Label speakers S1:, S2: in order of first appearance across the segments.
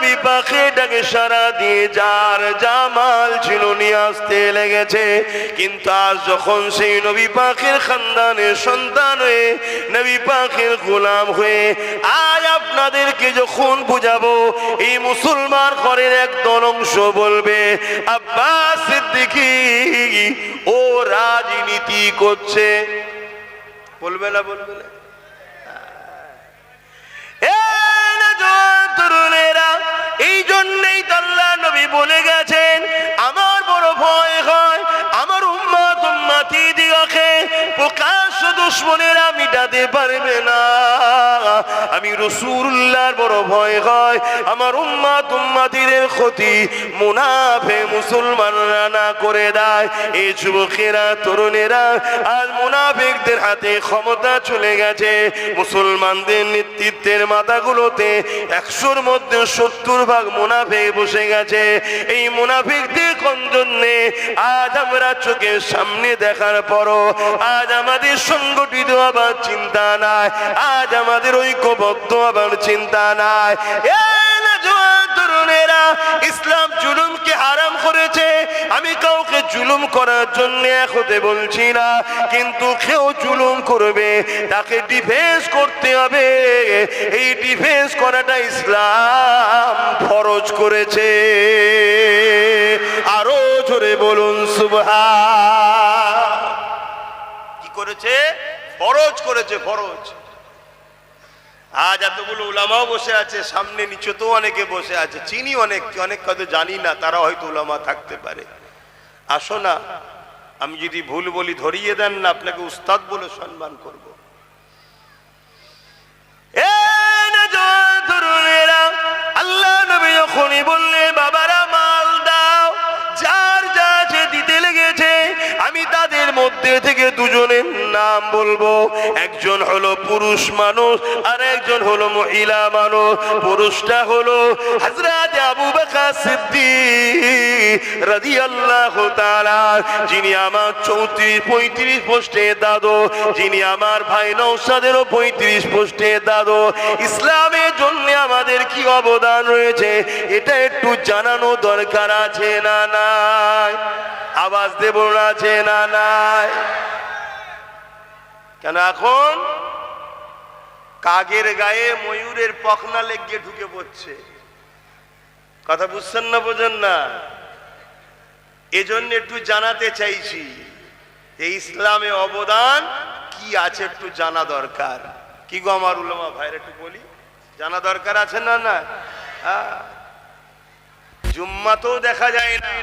S1: নবী পাকের ডাকে সাড়া দিয়ে যার জামাল ছিল নিয়ে আসতে লেগেছে। কিন্তু আজ যখন সেই নবী পাকের খানদানের সন্তান হয়ে নবী পাকের গোলাম হয়ে আজ আপনাদেরকে যখন বুঝাবো, এই মুসলমান ঘরের একদল অংশ বলবে আব্বাস সিদ্দিকী ও রাজনীতি করছে, বলবে না? বলবে না? তরুণেরা, এই জন্যই তো আল্লাহ নবী বলে গেছেন, আমার বড় ভয় হয় আমার উম্মত উম্মতি দিগকে প্রকাশ্য দুশমনেরা মিটাতে পারবে না। আমি রাসূলুল্লাহর বড় ভয় হয় আমার উম্মত উম্মতিদের ক্ষতি মুনাফিক মুসলমানরা না করে দেয়। এই যুবকেরা তরুণেরা, আজ মুনাফিকদের হাতে ক্ষমতা চলে গেছে। মুসলমানদের নেতৃত্বের মাথাগুলোতে 100-র মধ্যে 70 ভাগ মুনাফিক বসে গেছে। এই মুনাফিকদের কোন জন্যে আজ আমরা চোখের সামনে দেখার পরও আজ আমাদের সংগঠিত আবার চিন্তা নাই, আজ আমাদের ঐক্যবদ্ধ আবার চিন্তা নাই। তরুণেরা, ইসলাম জুলুমকে হারাম করেছে। আমি কাউকে জুলুম করার জন্য হতে বলছি না, কিন্তু কেউ জুলুম করবে তাকে ডিফেন্স করতে হবে। এই ডিফেন্স করাটা ইসলাম ফরজ করেছে। আরো জোরে বলুন সুবহান। কি করেছে? ফরজ করেছে, ফরজ। আজ এতগুলো উলামাও বসে আছে, সামনে নিচে তো অনেকে বসে আছে, চিনি অনেককে, অনেক কথা জানি না, তারা হয়তো উলামা থাকতে পারে। আসো না, আমি যদি ভুল বলি ধরিয়ে দেন না, আপনাকে উস্তাদ বলে সম্মান করব। আল্লাহ নবী যখনই বললে বাবারা মাল দাও, যার যা আছে দিতে লেগেছে, আমি তাদের মধ্যে থেকে দুজনের নাম বলবো। একজন হলো পুরুষ মানুষ আর একজন হলো মহিলা মানুষ। পুরুষটা হলো হযরত আবু বকর সিদ্দিক রাদিয়াল্লাহু তাআলা, যিনি আমার 34-35 পোস্টের দাদু, যিনি আমার ভাই নওশাদেরও 35 পোস্টের দাদু। ইসলামের জন্য আমাদের কি অবদান রয়েছে এটা একটু জানানো দরকার আছে না নাই? আওয়াজ দেব না, আছে না নাই? কেন এখন কাগের গায়ে ময়ূরের পখনা লেগে ঢুকে পড়ছে? কথা বুঝছেন না, বোঝেন না? এজন্য একটু জানাতে চাইছি এই ইসলামে অবদান কি আছে একটু জানা দরকার। কি গো আমার উলামা ভাইরা, একটু বলি, জানা দরকার আছে না? না, জুম্মাতেও দেখা যায় না।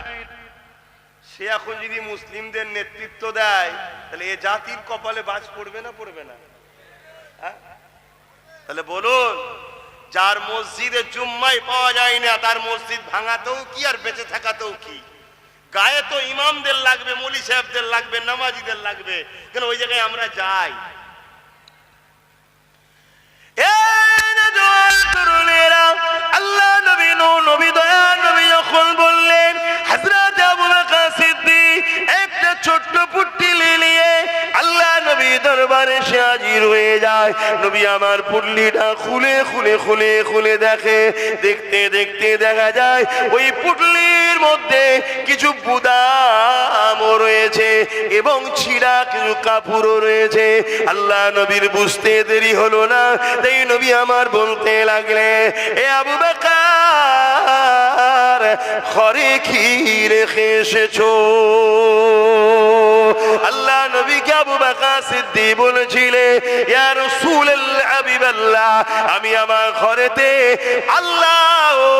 S1: সে এখন যদি মুসলিমদের নেতৃত্ব দেয়, তাহলে এ জাতির কপালে বাজ পড়বে না, পড়বে না? তাহলে বলুন, যার মসজিদে জুম্মাই পাওয়া যায় না, তার মসজিদ ভাঙাতেও কি আর বেঁচে থাকাতেও কি? গায়ে তো ইমামদের লাগবে, মৌলী সাহেবদের লাগবে, নামাজিদের লাগবে, কেন ওই জায়গায় আমরা যাই। আল্লাহ নবী নবী দয়া নবী যখন বললেন হযরত আবু বকর সিদ্দিক একটা ছোট্ট পুটলি নিয়ে আল্লাহ নবী দরবারে সে হাজির হয়ে যায়। নবী আমার পুটলিটা খুলে খুলে খুলে খুলে দেখে, দেখতে দেখতে দেখা যায় ওই পুটলির মধ্যে কিছু বুদামও রয়েছে এবং ছিঁড়া কিছু কাপড়ও রয়েছে। আল্লাহ নবীর বুঝতে দেরি হলো না, তাই নবী আমার বলতে লাগলে, এ আবু বকর, ঘরে কি রেখে এসেছো? আল্লাহ নবীকে আবু বকর সিদ্দিক বলেছিলেন, ইয়া রাসূলুল্লাহ, হাবিবাল্লাহ, আমি আমার ঘরেতে আল্লাহ ও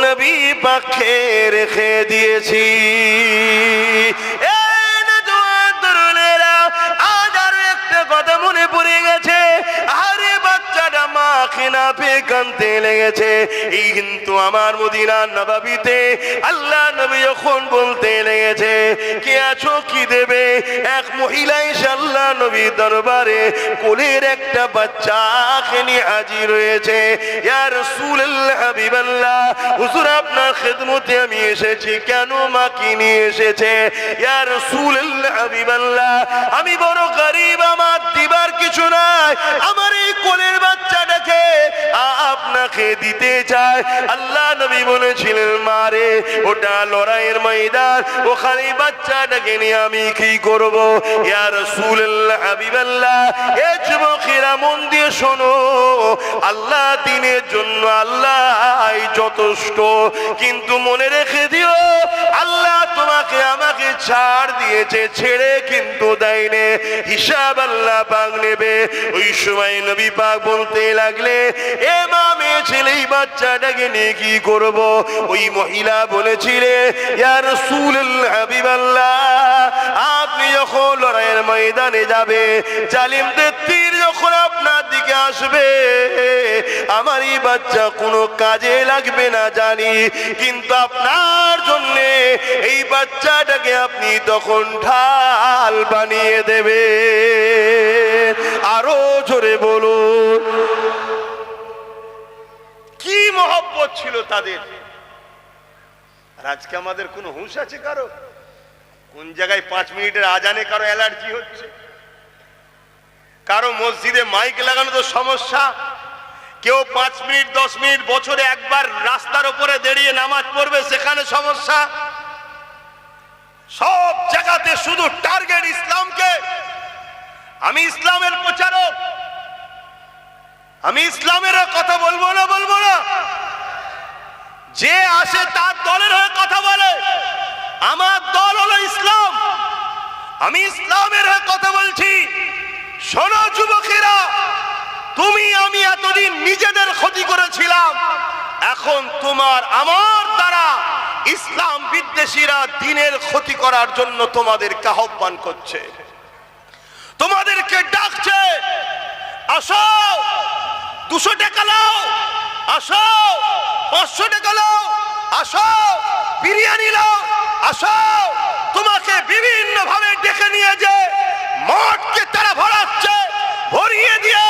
S1: নবী পাককে রেখে দিয়েছি। আজ আরো একটা কথা মনে পড়ে গেছে। আরে বাচ্চাটা মাকে না পেয়ে কাঁদতে লেগেছে। এই কিন্তু আমার মদিনার নববীতে আল্লাহ নবী যখন বলতে লেগেছে, কে আছো, কি দেবে? এক মহিলা এসে আল্লাহ নবী দরবারে কোলের একটা বাচ্চাকে নিয়ে হাজির হয়েছে। ইয়া রাসূলুল্লাহ, হাবিবাল্লাহ, হুজুর আপনার খেদমতে আমি এসেছি। কেন, মা কি নিয়ে এসেছে? ইয়া রাসূলুল্লাহ, হাবিবাল্লাহ, আমি বড় গরীব, আমার দিবার কিছু নাই, আমার এই কোলের বাচ্চাটাকে আপনাকে দিতে চায়। আল্লাহ নবী বলেছিলেন, মারে ওটা লড়াইয়ের ময়দান, ওখানে বাচ্চাটাকে নিয়ে আমি কি করব? ইয়া রাসূলুল্লাহ, হাবিবাল্লাহ, এ যুবকেরা মন দিয়ে শোনো, আল্লাহ দিনের জন্য আল্লাহ যথেষ্ট, কিন্তু মনে রেখে দিও আল্লাহ তোমাকে আমাকে ছাড় দিয়েছে, ছেড়ে কিন্তু দেয়নি, হিসাব আল্লাহ পাক নেবে। ওই সময় নবী পাক বলতে লাগলে, এ মা মেয়ে ছেলে এই বাচ্চাটাকে নিয়ে কি করব? ওই মহিলা বলেছিলেন, ইয়া রাসূলুল্লাহ, হাবিবাল্লাহ, আপনি যখন লড়াইয়ের ময়দানে যাবে, জালিমদের তীর যখন আপনার দিকে আসবে, আমার এই বাচ্চা কোনো কাজে লাগবে না জানি, কিন্তু আপনার জন্য এই বাচ্চাটাকে আপনি তখন ঢাল বানিয়ে দেবে। আরো জোরে বলুন। কি মহব্বত ছিল তাদের। আর আজকে আমাদের কোনো হুঁশ আছে কারো? কোন জায়গায় 5 মিনিটের আজানে কারো অ্যালার্জি হচ্ছে, কারো মসজিদে মাইক লাগানো তো সমস্যা, কেউ 5 মিনিট 10 মিনিট বছরে একবার রাস্তার উপরে দাঁড়িয়ে নামাজ পড়বে, সেখানে সমস্যা। সব জায়গাতে শুধু টার্গেট ইসলামকে। আমি ইসলামের প্রচারক, আমি ইসলামের কথা বলবো না, বলবো না। যে আসে তার দলের হয়ে কথা বলে, আমার দল হলো ইসলাম, আমি ইসলামের হয়ে কথা বলছি। শোনো যুবকেরা, তুমি আমি এতদিন নিজেদের ক্ষতি করেছিলাম, এখন তোমার আমার দ্বারা ইসলাম বিদ্বেষীরা দিনের ক্ষতি করার জন্য তোমাদেরকে আহ্বান করছে, তোমাদেরকে ডাকছে, আসো 200 টাকা নাও, আসো 500 টাকা নাও, আসো বিরিয়ানি নাও, আসো। তোমাকে বিভিন্ন ভাবে ডেকে নিয়ে যে মঠকে তারা ভরাচ্ছে, ভরিয়ে দিয়ে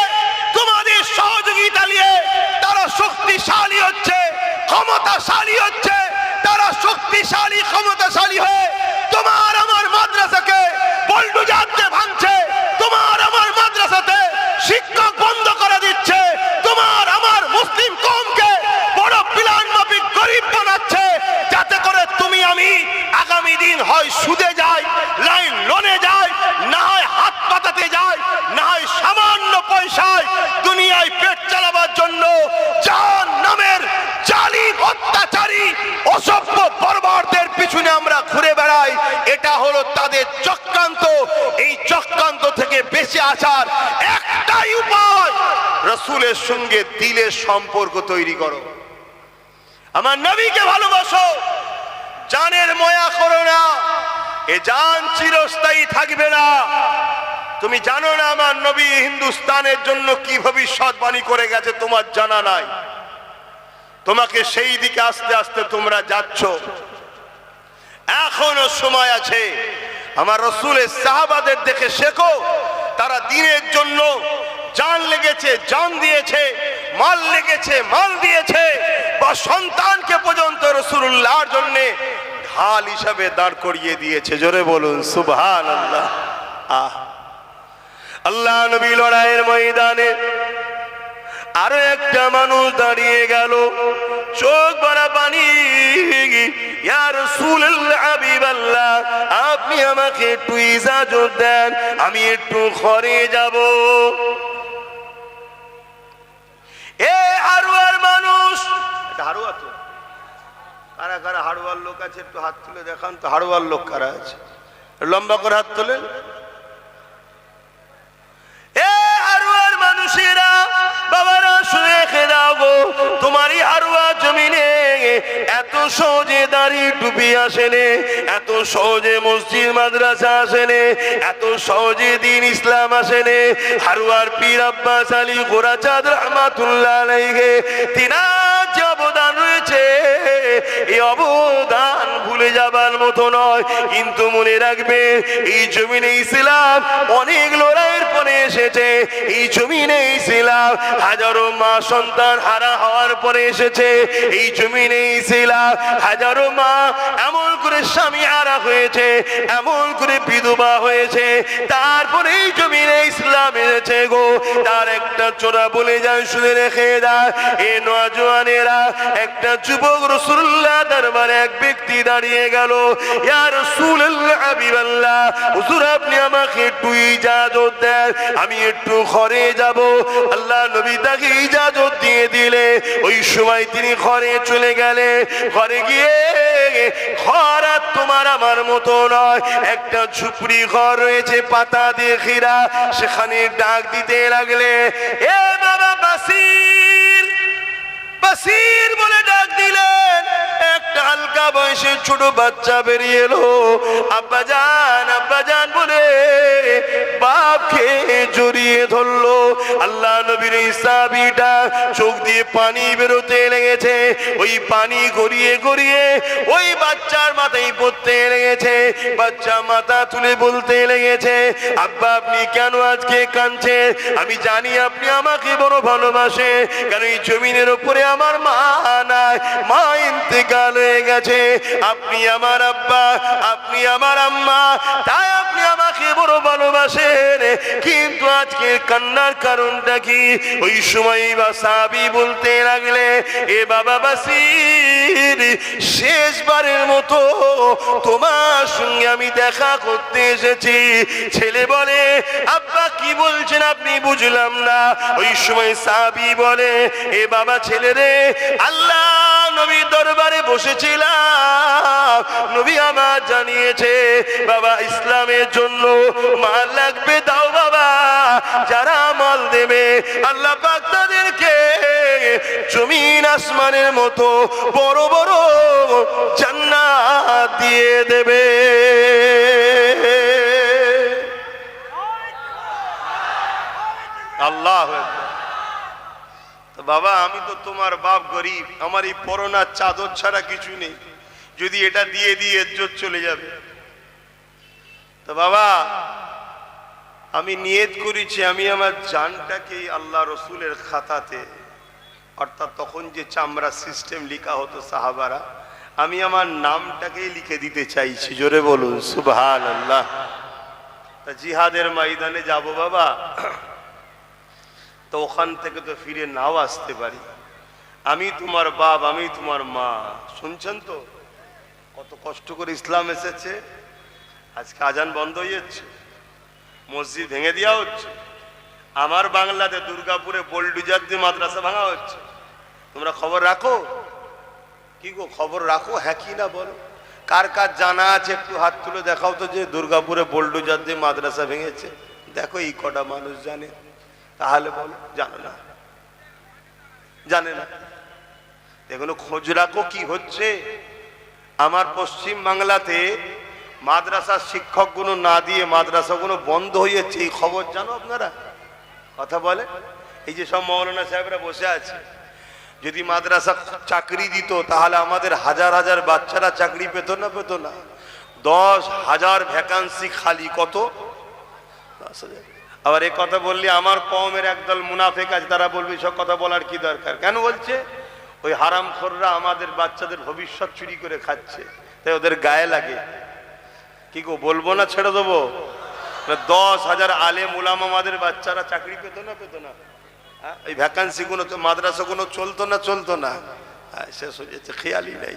S1: তোমাদের সহযোগিতা নিয়ে তারা শক্তিশালী হচ্ছে, ক্ষমতাশালী হচ্ছে। তারা শক্তিশালী ক্ষমতাশালী হয়ে তোমার আমার মাদ্রাসাকে বুলডোজার দিয়ে ভাঙছে, তোমার আমার মাদ্রাসাতে শিক্ষক বন্ধ করে দিচ্ছে, তোমার আমার মুসলিম কওমকে বড় প্ল্যান মাফিক গরিব বানাচ্ছে, যাতে করে তুমি আমি আগামী দিন হয় সুদে যাই, লাইন লোনে যাই, না হয় হাত পাতাতে যাই, না হয় সামান্য পয়সায় দুনিয়ায় পেট চালাবার জন্য জাহান্নামের জালিম অত্যাচারী অসভ্য বর্বরদের পিছনে আমরা ঘুরে বেড়াই। এটা হলো তাদের চক্রান্ত। এই চক্রান্ত থেকে বেঁচে আসার একটাই উপায়, রাসূলের সঙ্গে দিলের সম্পর্ক তৈরি করো, আমার নবীকে ভালোবাসো, জানের ময়া করো না। এ জান চিরস্থায়ী থাকবে না। তুমি জানো না আমার নবী হিন্দুস্তানের জন্য কি ভবিষ্যৎবাণী করে গেছে, তোমার জানা নাই। তোমাকে সেই দিকে আস্তে আস্তে তোমরা যাচ্ছ, এখনো সময় আছে। আমার রাসূলের সাহাবাদের দেখে শেখো, তারা দ্বীনের জন্য জান লেগেছে, জান দিয়েছে, মাল লেগেছে, মাল দিয়েছে, বা সন্তানকে পর্যন্ত রাসূলুল্লাহর জন্য ঢাল হিসাবে দাঁড় করিয়ে দিয়েছে। জোরে বলুন সুবহানাল্লাহ। আল্লাহ নবী লড়াইয়ের ময়দানে আরো একটা মানুষ দাঁড়িয়ে গেল, চোখ ভরা পানি। ইয়া রাসূলুল্লাহ, হাবিবাল্লাহ, আপনি আমাকে একটু ইজাজত দেন, আমি একটু ঘরে যাব। এ হারুয়ার মানুষ, এটা হারুয়া তো, কারা কারা হারুয়ার লোক আছে একটু হাত তুলে দেখান তো। হারুয়ার লোক কারা আছে? লম্বা করে হাত তোলেন। এ হারুয়ার মানুষেরা, বাবারা শুনে খেদাও গো, তোমারই হারুয়া জমিনে এত সহজে দাড়ি টুপি আসেনে, এত সহজে মসজিদ মাদ্রাসা আসেনে, এত সহজে দিন ইসলাম আসেনে। হারুয়ার পীর আব্বাস আলী গোরাচাঁদ রহমাতুল্লাহ আলাইহি, তিনার যে অবদান রয়েছে, এই অবদান ভুলে যাও। যাবার মতো নয়। কিন্তু মনে রাখবে এই জমিনে ইসলাম অনেক লড়াইয়ের পরে এসেছে। এই জমিনে ইসলাম হাজারো মা সন্তান হারা হওয়ার পরে এসেছে। এই জমিনে ইসলাম হাজারো মা এমন করে স্বামী হারা হয়েছে, এমন করে বিধবা হয়েছে, তারপরে এই জমিনে ইসলাম এসেছে গো। তার একটা চোরা বলে যান, শুনে রেখে দেয় এ নওজওয়ানেরা। একটা যুবক রাসূলুল্লাহ দরবারে এক ব্যক্তি দাঁড়িয়ে গেল, ইয়া রাসূলুল্লাহ হাবিবাল্লাহ, হুজুর আপনি আমাকে একটু ইজাজত দেন, আমি একটু ঘরে যাব। আল্লাহ নবী তাকে ইজাজত দিয়ে দিলে ওই সময় তিনি ঘরে চলে গেলে। ঘরে গিয়ে ঘর আর তোমার আমার মতো নয়, একটা ঝুপড়ি ঘর রয়েছে পাতা দিয়ে ঘেরা। সেখানে ডাক দিতে লাগলে, এ বাবা বাসির, বাসির বলে ডাক দিলেন। একটা হালকা বয়সের ছোট বাচ্চা বেরিয়ে এলো, আব্বাজান আব্বাজান বলে বাপকে জড়িয়ে ধরলো। আল্লাহ নবীর সাহাবীটা চোখ দিয়ে পানি বেরোতে লেগেছে, ওই পানি গড়িয়ে গড়িয়ে ওই বাচ্চার মাথায় পড়তে লেগেছে। বাচ্চা মাথা তুলে বলতে লেগেছে, আব্বা আপনি কেন আজকে কাঁদছেন? আমি জানি আপনি আমাকে বড় ভালোবাসে, কারণ এই জমিনের উপরে আমার মা নাই, মা ইন্তেকাল হয়ে গেছে। আপনি আমার আব্বা, আপনি আমার আম্মা, তাই আপনি আমাকে বড় ভালোবাসেন। কিন্তু আজকে কান্নার কারণটা কি? ওই সময় সাহাবী বলতে লাগলে, এ বাবা বাসির, শেষবারের মতো তোমার সঙ্গে আমি দেখা করতে এসেছি। ছেলে বলে, আব্বা কি বলছেন আপনি? বুঝলাম না। ওই সময় সাহাবী বলে, এ বাবা ছেলে রে, আল্লাহ নবীর দরবারে বসেছিলাম, নবী আমার জানিয়েছে বাবা ইসলামের জন্য মাল লাগবে, দাও বাবা। যারা মাল দেবে আল্লাহ পাক তাদেরকে জমিন আসমানের মতো বড় বড় জান্নাত দিয়ে দেবে। আল্লাহ বাবা, আমি তো তোমার বাপ গরিব, আমার এই পরনার চাদর ছাড়া কিছু নেই, যদি এটা দিয়ে দিয়ে ইজ্জত চলে যাবে। তো বাবা আমি নিয়ত করেছি আমি আমার জানটাকে আল্লাহ রসুলের খাতাতে, অর্থাৎ তখন যে চামড়া সিস্টেম লিখা হতো সাহাবারা, আমি আমার নামটাকেই লিখে দিতে চাইছি। জোরে বলুন সুবহানাল্লাহ। তা জিহাদের ময়দানে যাব বাবা, তো ওখান থেকে তো ফিরে নাও আসতে পারি। আমি তোমার বাপ, আমি তোমার মা। শুনছেন তো কত কষ্ট করে ইসলাম এসেছে। আজকে আজান বন্ধ হয়ে যাচ্ছে, মসজিদ ভেঙে দেওয়া হচ্ছে। আমার বাংলাতে দুর্গাপুরে বোলডুজার দিয়ে মাদ্রাসা ভাঙা হচ্ছে। তোমরা খবর রাখো? কি গো খবর রাখো? হ্যাঁ কি না বলো? কার কার জানা আছে একটু হাত তুলে দেখাও তো, যে দুর্গাপুরে বোলডুজার দিয়ে মাদ্রাসা ভেঙেছে। দেখো এই কটা মানুষ জানে, তাহলে বলো জানো না, জানে না। এগুলো খোঁজ রাখো কি হচ্ছে। আমার পশ্চিম বাংলাতে মাদ্রাসার শিক্ষকগুলো না দিয়ে মাদ্রাসাগুলো বন্ধ হয়ে যাচ্ছে, এই খবর জানো আপনারা? কথা বলে। এই যে সব মৌলানা সাহেবরা বসে আছে, যদি মাদ্রাসা চাকরি দিত তাহলে আমাদের হাজার হাজার বাচ্চারা চাকরি পেত না? পেত না? 10,000 ভ্যাকান্সি খালি। কত? 10,000। আবার এই কথা বললে আমার কওমের একদল মুনাফিক আছে, তারা বলবে সব কথা বলার কি দরকার? কেন বলছে? ওই হারামখোররা আমাদের বাচ্চাদের ভবিষ্যৎ চুরি করে খাচ্ছে, তাই ওদের গায়ে লাগে। কি গো বলবো না ছেড়ে দেবো? 10,000 আলেম উলামা আমাদের বাচ্চারা চাকরি পেত না? পেত না? এই ভ্যাকান্সি গুলো তো মাদ্রাসা গুলো চলতো না? চলতো না? শেষ হয়ে যাচ্ছে, খেয়ালই নাই।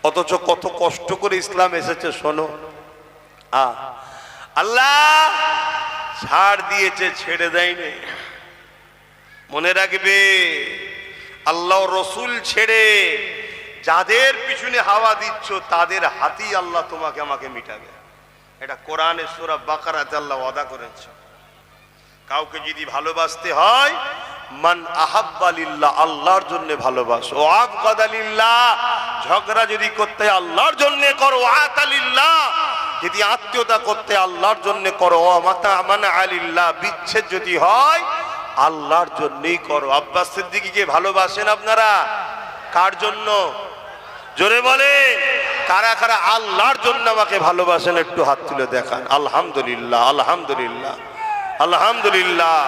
S1: অথচ কত কষ্ট করে ইসলাম এসেছে শোনো। আল্লাহ ছাড় দিয়েছে, ছেড়ে দেয়নি। মনে রাখবে, আল্লাহ রসুল ছেড়ে যাদের পিছনে হাওয়া দিচ্ছ তাদের হাতেই আল্লাহ তোমাকে আমাকে মিটাবে। এটা কোরআনে সূরা বাকারাতে আল্লাহ ওয়াদা করেছে। কাউকে যদি ভালোবাসতে হয়, মান আহাব্বা লিল্লাহ, আল্লাহর জন্য ভালোবাসো। ও আবগাদা লিল্লাহ, ঝগড়া যদি করতে আল্লাহর জন্য করো। আতা লিল্লাহ, যদি আত্মীয়তা করতে আল্লাহর জন্য করো। ও মাতা আমানা আলিল্লাহ, বিচ্ছেদ যদি হয় আল্লাহর জন্যই করো। আব্বাস সিদ্দিকীকে ভালোবাসেন আপনারা? কার জন্য? জোরে বলে কারা কারা আল্লাহর জন্য আমাকে ভালোবাসেন একটু হাত তুলে দেখান। আলহামদুলিল্লাহ, আলহামদুলিল্লাহ, আলহামদুলিল্লাহ।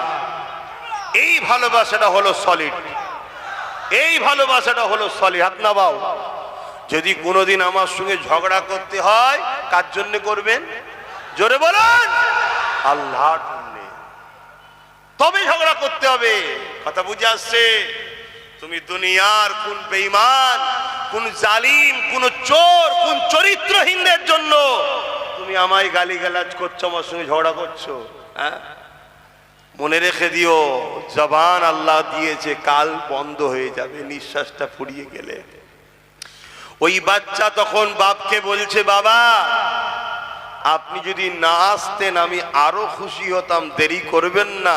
S1: এই ভালোবাসাটা হলো সলিড, এই ভালোবাসাটা হলো সলিড। হাত নামাও। যদি কোনোদিন আমার সঙ্গে ঝগড়া করতে হয় কার জন্য করবেন? জোরে বলেন আল্লাহর জন্য। তবে ঝগড়া করতে হবে। কথা বুঝে আসছে? তুমি দুনিয়ার কোন বেঈমান, কোন জালিম, কোন চোর, কোন চরিত্রহীনদের জন্য তুমি আমায় গালিগালাজ করছো, আমার সঙ্গে ঝগড়া করছো? হ্যাঁ, মনে রেখে দিও, জবান আল্লাহ দিয়েছে, কাল বন্ধ হয়ে যাবে নিঃশ্বাসটা ফুরিয়ে গেলে। ওই বাচ্চা তখন বাপকে বলছে, বাবা আপনি যদি না আসতেন আমি আরো খুশি হতাম, দেরি করবেন না,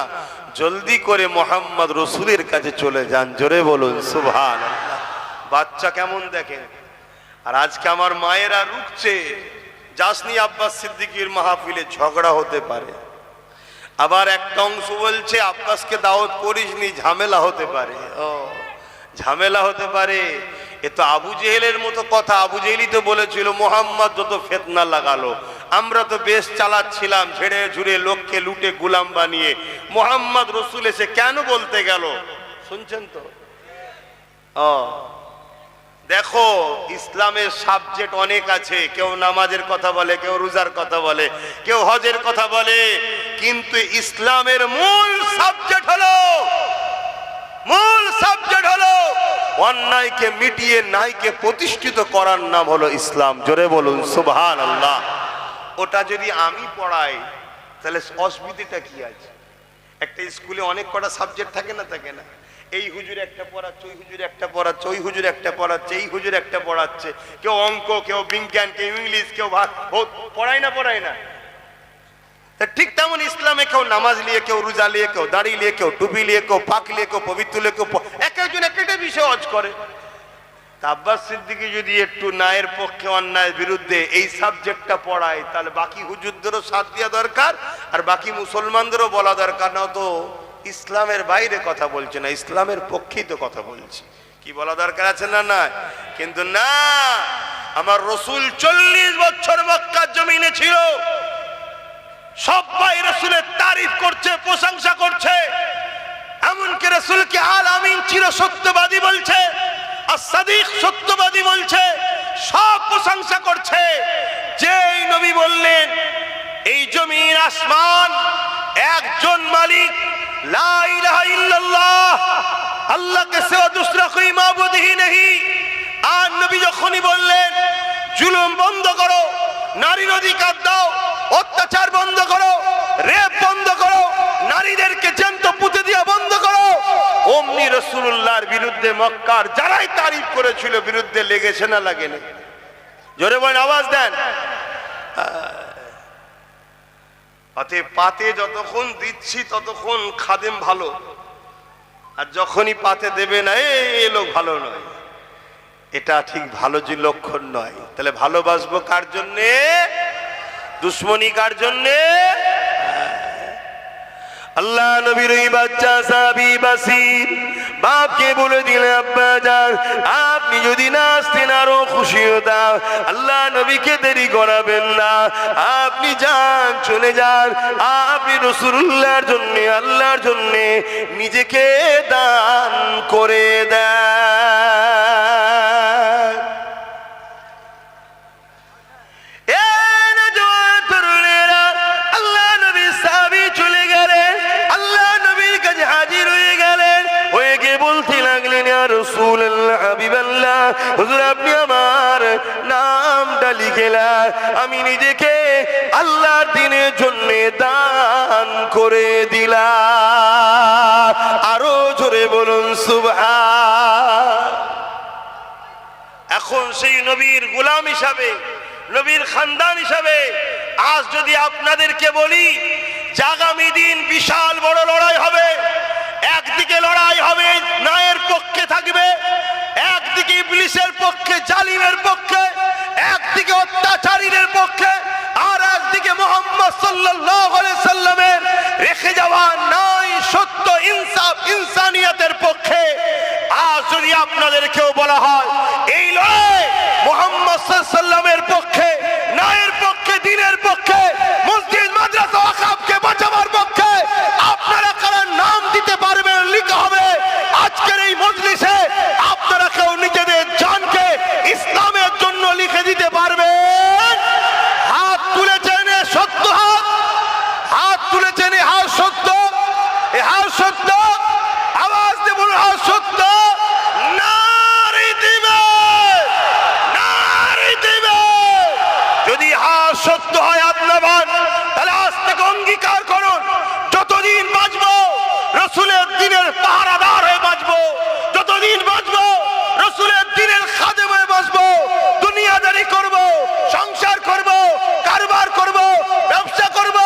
S1: জলদি করে মোহাম্মদ রসুলের কাছে চলে যান। জোরে বলুন সুবহানাল্লাহ। বাচ্চা কেমন দেখেন। আর আজকে আমার মায়েরা রুখছে, যাসনি আব্বাস সিদ্দিকীর মাহফিলে, ঝগড়া হতে পারে। আবার একটা অংশ বলছে আব্বাসকে দাওয়াত করিসনি, ঝামেলা হতে পারে। ও ঝামেলা হতে পারে, এ তো আবু জেহেলের মতো কথা। আবু জেহেলই তো বলেছিল মোহাম্মদ যত ফিতনা লাগালো, আমরা তো বেশ চালাচ্ছিলাম, ঝেড়ে ঝুড়ে লোককে লুটে গোলাম বানিয়ে, মোহাম্মদ রসুল এসে কেন বলতে গেল? শুনছেন তো? দেখো ইসলামের সাবজেক্ট অনেক আছে। কেউ নামাজের কথা বলে, কেউ রোজার কথা বলে, কেউ হজের কথা বলে, কিন্তু ইসলামের মূল সাবজেক্ট হলো অন্যায়কে মিটিয়ে ন্যায়কে প্রতিষ্ঠিত করার নাম হলো ইসলাম। জোরে বলুন সুবহানাল্লাহ। ওটা যদি আমি পড়াই তাহলে অসুবিধাটা কি আছে? একটা স্কুলে অনেক কটা সাবজেক্ট থাকে না, থাকে না? এই হুজুর একটা পড়াচ্ছে, ওই হুজুর একটা পড়াচ্ছে, ওই হুজুর একটা পড়াচ্ছে, এই হুজুর একটা পড়াচ্ছে, কেউ অঙ্ক, কেউ বিজ্ঞান, কেউ ইংলিশ, কেউ পড়ায় না। ঠিক তেমন ইসলামে কেউ নামাজ নিয়ে, কেউ রোজা নিয়ে, কেউ দাড়ি নিয়ে, কেউ টুপি নিয়ে, কেউ পাক নিয়ে, কেউ পবিত্র নিয়ে, কেউ এক একজন এক একটা বিষয় হজ করে। আব্বাস সিদ্দিকী যদি একটু ন্যায়ের পক্ষে অন্যায়ের বিরুদ্ধে এই সাবজেক্টটা পড়ায়, তাহলে বাকি হুজুরদেরও সাথ দেওয়া দরকার, আর বাকি মুসলমানদেরও বলা দরকার। না তো ইসলামের বাইরে কথা বলছে না, ইসলামের পক্ষেই তো কথা বলছে। কি বলা দরকার আছে না? না, কিন্তু না, আমার রসুল 40 বছর মক্কার জমিনে ছিল, সবাই রসুলের তারিফ করছে, প্রশংসা করছে। এমনকি রসুলকে আল আমিন চির সত্যবাদী বলছে, as-সাদিক সত্যবাদী বলছে, সব প্রশংসা করছে। যেই নবী বললেন এই জমিন আসমান একজন মালিক, লা ইলাহা ইল্লাল্লাহ, আল্লাহ কে সিওয়া দুসরা কোই মাবুদ হি নেহি। আর নবী যখনই বললেন জুলুম বন্ধ করো, নারীর অধিকার দাও, অত্যাচার বন্ধ করো, রেপ বন্ধ করো, নারীদেরকে জ্যান্ত পুঁতে দিয়া বন্ধ করো, অমনি রাসূলুল্লাহর বিরুদ্ধে মক্কার যারাই তারিফ করেছিল বিরুদ্ধে লেগেছে না লাগেনি? জোরে বলেন, আওয়াজ দেন। পাতে যতক্ষণ দিচ্ছি ততক্ষণ খাদেম ভালো, আর যখনই পাতে দেবে না এই লোক ভালো নয়, এটা ঠিক ভালো যে লক্ষণ নয়। তাহলে ভালোবাসবো কার জন্যে? দুশ্মনী কার জন্যে? আল্লাহ নবীর ওই বাচ্চা সাহাবী বাসির বাপকে বলে দিলেন, আব্বা যান আপনি যদি না আসতেন আরো খুশি হতাম। আল্লাহ নবীকে দেরি করাবেন না, আপনি যান, চলে যান। আপনি রাসূলুল্লাহর জন্য, আল্লাহর জন্য নিজেকে দান করে দেন। আল্লাহ নবী সাহাবী চলে গেলেন, আল্লাহ নবীর কাছে হাজির হয়ে গেলেন, হয়ে গিয়ে বলতে লাগলেন, ইয়া রাসূলুল্লাহ, হাবিবাল্লাহ, হুজুর আপনি আমার নামটা লিখেলেন, আমি নিজেকে আল্লাহর দ্বীনের জন্য দান করে দিলাম। আরো জোরে বলুন সুবহান। এখন সেই নবীর গোলাম হিসাবে, নবীর খানদান হিসাবে আজ যদি আপনাদেরকে বলি যে আগামী দিন বিশাল বড় লড়াই হবে, একদিকে লড়াই হবে ন্যায়ের পক্ষে থাকবে, একদিকে ইবলিসের পক্ষে, জালিমের পক্ষে, একদিকে অত্যাচারীদের পক্ষে, আর একদিকে মুহাম্মদ সাল্লাল্লাহু আলাইহি সাল্লামের রেখে যাওয়া ন্যায়, সত্য, ইনসাফ, ইনসানিয়তের পক্ষে। আজ যদি আপনাদেরকেও বলা হয় এই লড়াই সত্য হয় আত্মবান, তাহলে আজ থেকে অঙ্গীকার করুন যতদিন বাঁচবো রসুলের দিনের পাহারাদার হয়ে বাঁচবো, যতদিন বাঁচবো রসুলের দিনের খাদেম হয়ে বাঁচবো, দুনিয়াদারি করব, সংসার করব, কারবার করব, ব্যবসা করব,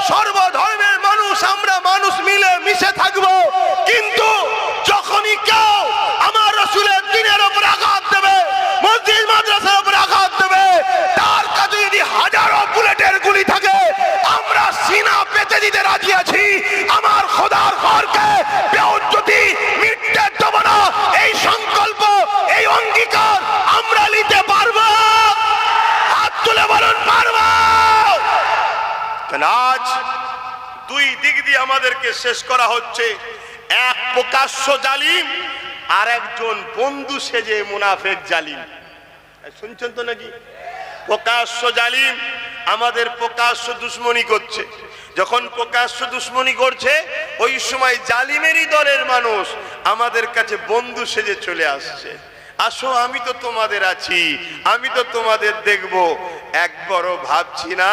S1: সর্বধর্মের মানুষ আমরা মানুষ মিলে মিশে থাকবো। কিন্তু যখনই কেউ আমার রসুলের দিনের উপর আঘাত দেবে, মসজিদ মাদ্রাসার উপর আঘাত দেবে, তার কাছে যদি হাজারো বুলেটের গুলি থাকে আমরা সিনা পেতে দিতে রাজি আছি। আমার খোদার ঘরকে বেউজ্জতি মিটতে দেব না, এই সংকল্প এই অঙ্গীকার আমরা নিতে পারবো। হাত তুলে বলুন পারবো। আজ দুই দিক দিয়ে আমাদেরকে শেষ করা হচ্ছে, এক প্রকাশ্য জালিম আর একজন বন্ধু সেজে মুনাফেক জালিম। শুনছেন তো নাকি? প্রকাশ্য জালিম আমাদের প্রকাশ্য দুশ্মনী করছে, যখন প্রকাশ্য দুশ্মনী করছে ওই সময় জালিমেরই দলের মানুষ আমাদের কাছে বন্ধু সেজে চলে আসছে। আসো আমি তো তোমাদের আছি, আমি তো তোমাদের দেখব। একবারও ভাবছি না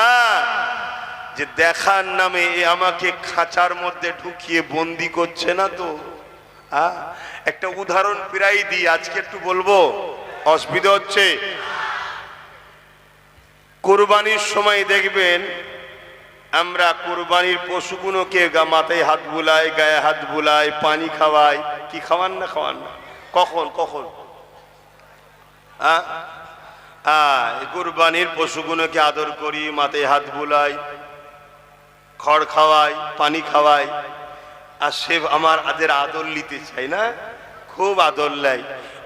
S1: যে দেখার নামে আমাকে খাঁচার মধ্যে ঢুকিয়ে বন্দি করছে না তো। একটা উদাহরণ প্রায় দিই, আজকে একটু বলবো, অসুবিধা হচ্ছে? কুরবানির সময় দেখবেন আমরা কুরবানির পশুগুলোকে মাথায় হাত বুলাই, গায়ে হাত বুলাই, পানি খাওয়াই। কি খাওয়ান না? খাওয়ান না? কখন কখন? কুরবানির পশুগুলোকে আদর করি, মাথায় হাত বুলাই, খড় খাওয়াই, পানি খাওয়াই, আর সে আমাদের আদর নিতে চাই না, খুব আদর লাই।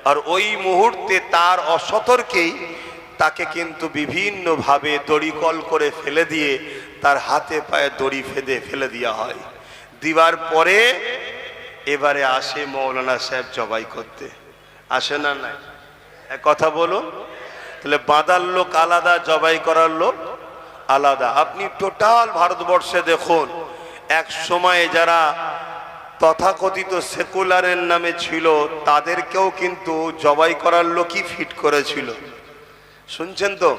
S1: আর ওই মুহূর্তে তার অসতর্কেই তাকে কিন্তু বিভিন্ন ভাবে দড়িকল করে ফেলে দিয়ে তার হাতে পায়ে দড়ি ফেলে দেওয়া হয়। দিবার পরে এবারে আসে মৌলানা সাহেব জবাই করতে, আসে না? নাই কথা বলো। তাহলে বাঁধার লোক আলাদা, জবাই করার লোক আলাদা। আপনি টোটাল ভারতবর্ষে দেখুন, এক সময়ে যারা তথাকথিত সেকুলারের নামে ছিল তাদেরকেও কিন্তু জবাই করার লোকই ফিট করেছিল। শুনছেন তো?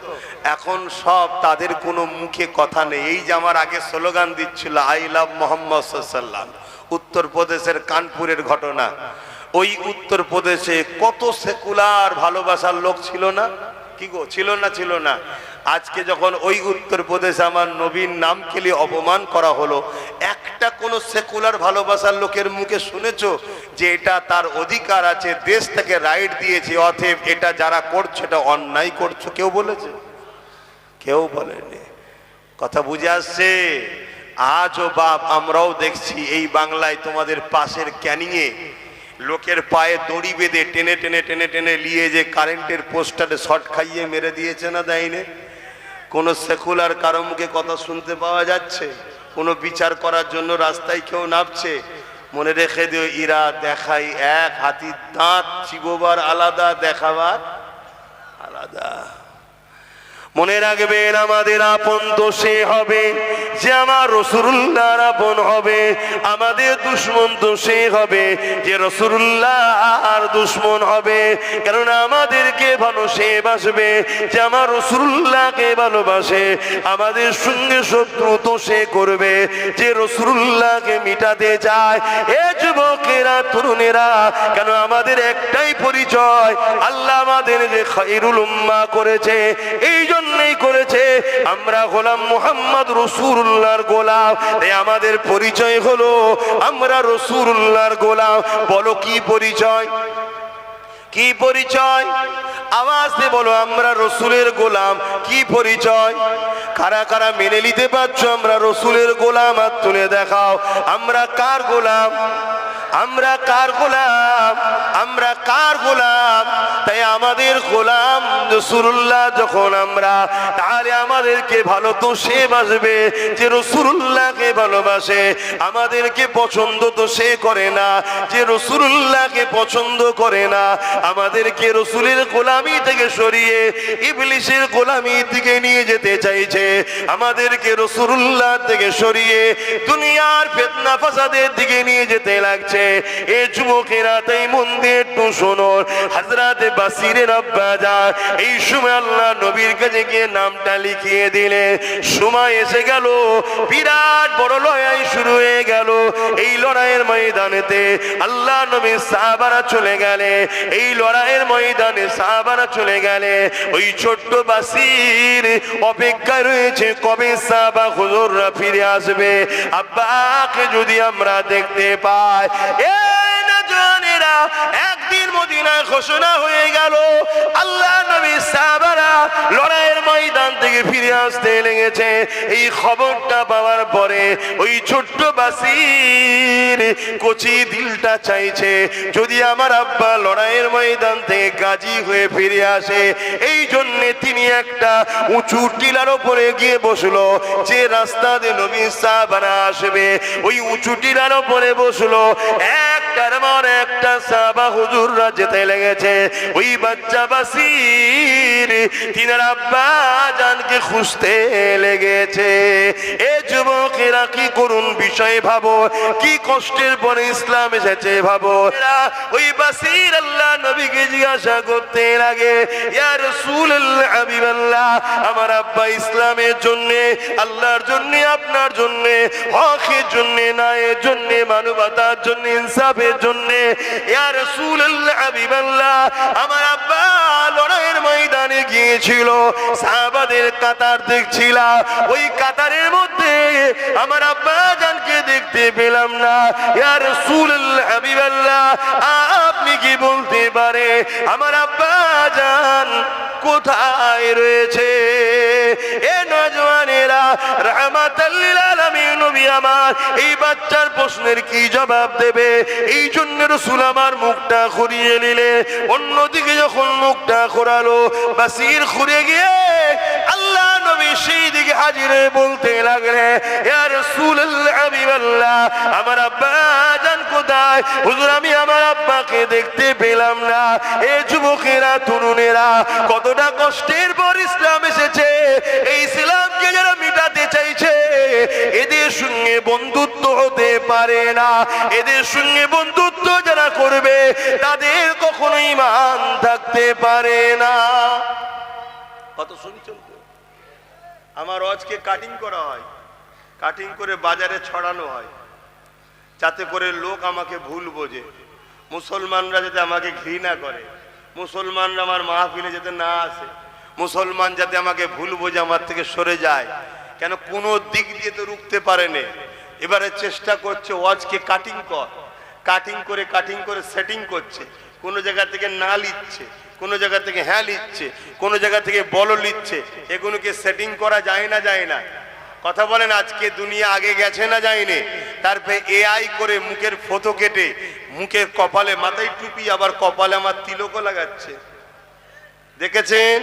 S1: এখন সব তাদের কোনো মুখে কথা নেই। এই যে আমার আগে স্লোগান দিচ্ছিল আই লাভ মোহাম্মদ সাল্লাল্লাহু, উত্তরপ্রদেশের কানপুরের ঘটনা। ওই উত্তরপ্রদেশে কত সেকুলার ভালোবাসার লোক ছিল না? কি গো, ছিল না? ছিল না? আজকে যখন ওই উত্তরপ্রদেশে আমার নবীর নাম খেলে অপমান করা হলো, একটা কোনো সেকুলার ভালোবাসার লোকের মুখে শুনেছো যে এটা তার অধিকার আছে, দেশ থেকে রাইট দিয়েছে, অতএব এটা যারা করছে এটা অন্যায় করছো? কেউ বলেছে? কেউ বলেনি। কথা বুঝে আসছে? আজও বাপ আমরাও দেখছি এই বাংলায় তোমাদের পাশের ক্যানিংয়ে লোকের পায়ে দড়ি বেঁধে টেনে টেনে টেনে টেনে নিয়ে যে কারেন্টের পোস্টারে শর্ট খাইয়ে মেরে দিয়েছে না, দেয়নি? কোন সেকুলার কারো মুখে কথা শুনতে পাওয়া যাচ্ছে? কোনো বিচার করার জন্য রাস্তায় কেউ নামছে? মনে রেখে দিও, ইরা দেখাই এক, হাতির দাঁত চিবোবার আলাদা, দেখাবার আলাদা। মনে রাখবেন আমাদের আপন তো সে হবে যে আমার রাসূলুল্লাহর আপন হবে, আমাদের দুশমন তো সে হবে যে রাসূলুল্লাহর দুশমন হবে। কারণ আমাদেরকে ভালো সে বাসবে যে আমার রাসূলুল্লাহকে ভালোবাসে, আমাদের সঙ্গে শত্রু তো সে করবে যে রাসূলুল্লাহকে মিটাতে চায়। এ যুবকেরা, তরুণেরা, কেন আমাদের একটাই পরিচয়, আল্লাহ আমাদের যে খায়রুল উম্মাহ করেছে, এই জন্যই করেছে আমরা গোলাম মুহাম্মদ রাসূলুল্লাহর গোলাম। এই আমাদের পরিচয় হলো আমরা রাসূলুল্লাহর গোলাম। বলো কি পরিচয়? কি পরিচয়? আওয়াজ দিয়ে বলো, আমরা রসুলের গোলাম। কি পরিচয়? কারা কারা মেনে নিতে পারছো আমরা রসুলের গোলাম? আর তুলে দেখাও। আমরা কার গোলাম? আমরা কার গোলাম? আমরা কার গোলাম? তাই আমাদের গোলাম রাসূলুল্লাহ যখন আমরা, তাহলে আমাদেরকে ভালো তো সে বাসবে যে রাসূলুল্লাহকে ভালোবাসে। আমাদেরকে পছন্দ তো সে করে না যে রাসূলুল্লাহকে পছন্দ করে না। আমাদেরকে রসুলের গোলামি থেকে সরিয়ে ইবলিসের গোলামির দিকে নিয়ে যেতে চাইছে। আমাদেরকে রাসূলুল্লাহ থেকে সরিয়ে দুনিয়ার ফিতনা ফাসাদের দিকে নিয়ে যেতে লাগছে। গেছে। এ যুবকেরা তাই মন দিয়ে একটু শোনো, হযরতে বাসিরের আব্বা যান এই সময় আল্লাহ নবীর কাছে গিয়ে নামটা লিখিয়ে দিলে। সময় এসে গেল, বিরাট বড় লড়াই শুরু হয়ে গেল। এই লড়াইয়ের ময়দানেতে আল্লাহ নবীর সাহাবারা চলে গেলে, এই লড়াইয়ের ময়দানে সাহাবারা চলে গেলে। ওই ছোট্ট বাসির অপেক্ষায় রয়েছে কবে সাহাবা হুজুররা ফিরে আসবে, আব্বাকে যদি আমরা দেখতে পাই। এই না জানেরা একদিন মদিনায় ঘোষণা হয়ে গেল, আল্লাহ নবী সাহাবারা লড়াইয়ের ময়দান থেকে ফিরে আসতে লেগেছে। এই খবরটা পাওয়ার পরে ওই ছোট্ট বাসির কচি দিলটা চাইছে যদি আমার আব্বা লড়াইয়ের ময়দান থেকে গাজী হয়ে ফিরে আসে। এই জন্যে তিনি একটা উঁচু টিলার উপরে গিয়ে বসলো, যে রাস্তা দিয়ে নবী সাহাবারা আসবে ওই উঁচু টিলার উপরে বসলো। একটার পর একটা সাহাবা হুজুররা যেতে লেগেছে। ওই বাচ্চা বাসির তিনার আব্বা জানকে খুঁজতে লেগেছে। এ যুবকেরা কি করুন বিষয় ভাবো, কি কষ্টের পরে ইসলাম এসেছে ভাবো। ওই বাসির আল্লাহ নবীকে জিজ্ঞাসা করতে লাগে, ইয়া রাসূলুল্লাহ হাবিবাল্লাহ, আমার আব্বা ইসলামের জন্য, আল্লাহর জন্য, আপনার জন্য, হকের জন্য, ন্যায়ের জন্য, মানবতার জন্য, ইনসাফের জন্য, ইয়া রাসূলুল্লাহ হাবিবাল্লাহ, আমার আব্বা লড়াইয়ের ময়দানে গিয়েছিল, সাহাবাদের কাতার দেখছিলাম, ওই কাতারের মধ্যে আমার আব্বা জানকে দেখতে পেলাম না। ইয়া রাসূলুল্লাহ হাবিবাল্লাহ, আপনি কি বলতে পারে আমার আব্বা জান কোথায় রয়েছে? এ নওজওয়ানেরা, রাহমাতাল লিল আলামিন নবী আমার এই বাচ্চার প্রশ্নের কি জবাব দেবে? এই জন্য রাসূল আমার মুখটা ঘুরিয়ে নিলে। অন্যদিকে যখন মুখটা ঘোরালো, বাসির ঘুরে গিয়ে আল্লাহ নবী সেই দিকে হাজির হয়ে বলতে লাগলে, ইয়া রাসূলুল্লাহ হাবিবাল্লাহ, আমার আব্বা জান কোথায়? হুজুর, আমি আমার আব্বাকে দেখতে পেলাম না। এ যুবকেরা, তরুণেরা, কতটা কষ্টের পর ইসলাম এসেছে। এই ইসলামকে যারা মিটাতে চাইছে এদের সঙ্গে বন্ধুত্ব হতে পারে না। এদের সঙ্গে বন্ধুত্ব যারা করবে তাদের কখনো ঈমান থাকতে পারে না। কত শুনছেন তো? আমার আজকে কাটিং করা হয়, কাটিং করে বাজারে ছড়ানো হয় যাতে করে লোক আমাকে ভুল বোঝে, মুসলমানরা যাতে আমাকে ঘৃণা করে, মুসলমানরা আমার মাহফিলে যাতে না আসে, মুসলমান যাতে আমাকে ভুল বোঝে, আমার থেকে সরে যায়। কেন কোনো দিক দিয়ে তো রুখতে পারেনি। এবারে চেষ্টা করছে ওয়াজকে কাটিং কর, কাটিং করে সেটিং করছে। কোনো জায়গা থেকে না লিখছে, কোনো জায়গা থেকে হ্যাঁ লিখছে, কোনো জায়গা থেকে বলো লিখছে। এগুলোকে সেটিং করা যায় না, যায় না? কথা বলেন, আজকে দুনিয়া আগে গেছে না যায়নি? তারপরে এআই করে মুখের ফটো কেটে মুখের কপালে মাথায় টুপি, আবার কপালে আমার তিলকও লাগাচ্ছে। দেখেছেন?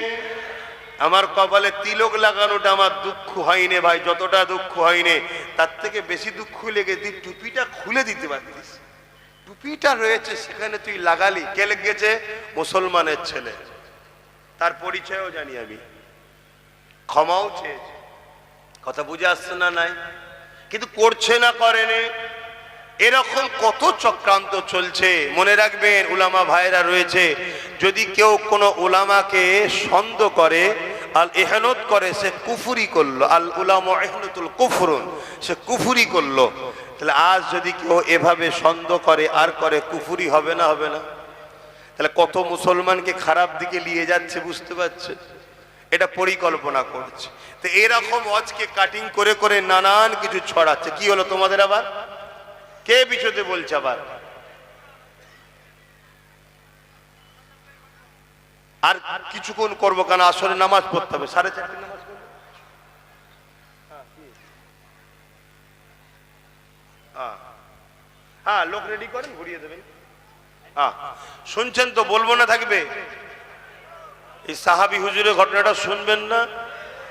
S1: আমার কপালে তিলক লাগানোটা আমার দুঃখ হয়নি ভাই, যতটা দুঃখ হয়নি তার থেকে বেশি দুঃখ লেগে তুই টুপিটা খুলে দিতে পারতিস। টুপিটা রয়েছে সেখানে তুই লাগালি। কে লেগেছে? মুসলমানের ছেলে। তার পরিচয়ও জানি আমি, ক্ষমাও চেয়েছে। কথা বুঝে আসছে না? নাই, কিন্তু করছে না, করেনি। এরকম কত চক্রান্ত চলছে। মনে রাখবেন, উলামা ভাইরা রয়েছে, যদি কেউ কোনো উলামাকে সন্দেহ করে, আল ইহনত করে, সে কুফরি করলো। আল উলামা ইহনাতুল কুফরুন, সে কুফরি করলো। তাহলে আজ যদি কেউ এভাবে সন্দেহ করে আর করে, কুফরি হবে না? হবে না? তাহলে কত মুসলমানকে খারাপ দিকে নিয়ে যাচ্ছে, বুঝতে পারছে? এটা পরিকল্পনা করছে। তো এরকম আজকে কাটিং করে করে নানান কিছু ছড়াচ্ছে। কি হলো তোমাদের আবার? কে পিছতে বলছে আবার? আর কিছুক্ষণ করবো, কেন আসলে নামাজ পড়তে হবে, 4:30 নামাজ পড়বো। হ্যাঁ, লোক রেডি করেন, ঘুরিয়ে দেবেন। শুনছেন তো? বলবো না থাকবে? এই সাহাবী হুজুরের ঘটনাটা শুনবেন না?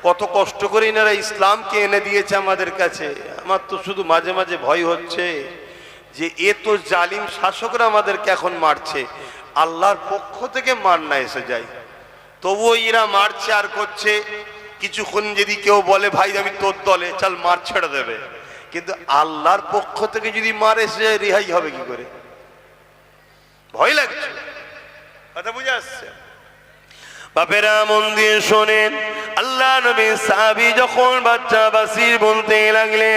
S1: কত কষ্ট করে এনারা ইসলামকে এনে দিয়েছে আমাদের কাছে। আমার তো শুধু মাঝে মাঝে ভয় হচ্ছে যে এ তো জালিম শাসকরা আমাদেরকে এখন মারছে, আল্লাহর পক্ষ থেকে মার না এসে যায়, তবুও এরা মারছে আর করছে। কিছুক্ষণ যদি কেউ বলে ভাই আমি তোর দলে, চল মার ছেড়ে দেবে। কিন্তু আল্লাহর পক্ষ থেকে যদি মার এসে যায়, রেহাই হবে কি করে? ভয় লাগছে। কথা বুঝে আসছে? বাপেরা মন দিয়ে শোনেন, আল্লাহ নবী সাহাবী যখন বাচ্চা বাসির বলতে লাগলে,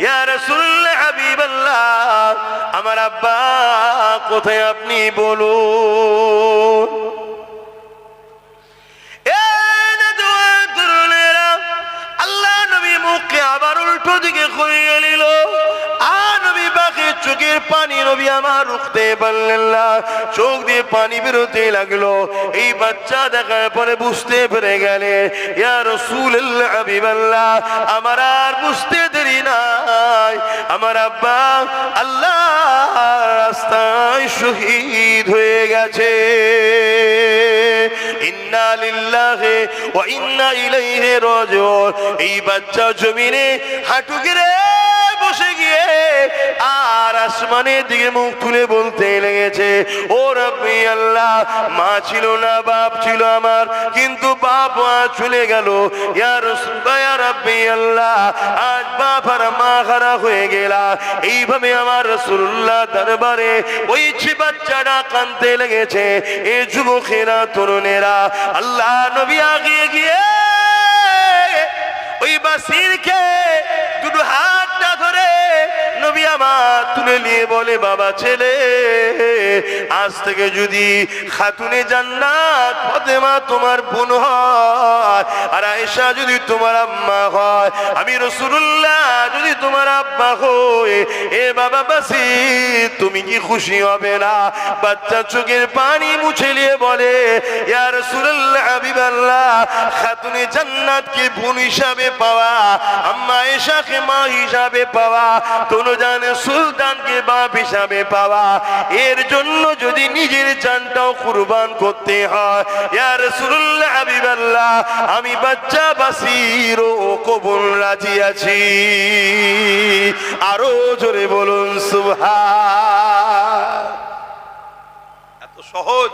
S1: ইয়া রাসূলুল্লাহ হাবিবাল্লাহ, আমার আব্বা কোথায় আপনি বলুন। আল্লাহ নবী মুখকে আবার উল্টো দিকে ঘুরিয়ে নিল, আর নবী বাকি চোখের পানি নবী আমার রুখতে পারলেন না, চোখ দিয়ে পানি বেরোতে লাগলো। এই বাচ্চা দেখার পরে বুঝতে পেরে গেলে, ইয়া রাসূলুল্লাহ হাবিবাল্লাহ, আমার আর বুঝতে দেরি নাই, আমার আব্বা আল্লাহ রাস্তায় শহীদ হয়ে গেছে। ইন্না লিল্লাহি ওয়া ইন্না ইলাইহি রাজিউন। এই বাচ্চা জমিনে হাঁটু গেড়ে বসে গিয়ে আর আসমানের দিকে মুখ তুলে বলতে লেগেছে, ও রব্বি আল্লাহ, মা ছিল না, বাপ ছিল আমার, কিন্তু বাপ চলে গেল। ইয়া রাসূলুল্লাহ, ইয়া রব্বি আল্লাহ, আজ বাপ আর মা হারা হয়ে গেলা। এইভাবে আমার রাসূলুল্লাহ দরবারে ওই বাচ্চাটা কাঁদতে লেগেছে। এ যুবকেরা, তরুণেরা, আল্লাহ নবী আগিয়ে গিয়ে ওই বাসিরকে দুটো হাতটা ধরে নবী আমার তুলে নিয়ে বলে, বাবা ছেলে, আজ থেকে যদি খাতুনে জান্নাত ফাতেমা তোমার বোন হয়, আর আয়েশা যদি তোমার আম্মা হয়, আমি রাসূলুল্লাহ যদি তোমার আব্বা হই, এ বাবা বাসির, তুমি কি খুশি হবে না? বাচ্চা চোখের পানি মুছে নিয়ে বলে, ইয়া রাসূলুল্লাহ হাবিবাল্লাহ, খাতুনে জান্নাতকে বোন হিসাবে পাওয়া, আম্মা আয়েশাকে মা হিসাবে পাওয়া, জানে সুলতানকে বাপ হিসাবে পাওয়া, এর জন্য যদি নিজের জানটাও কুরবান করতে হয়, ইয়া রাসূলুল্লাহ হাবিবাল্লাহ, আমি বাচ্চা বাসির ও কবুল রাজি আছি। আরো জোরে বলুন সুবহান। এত সহজ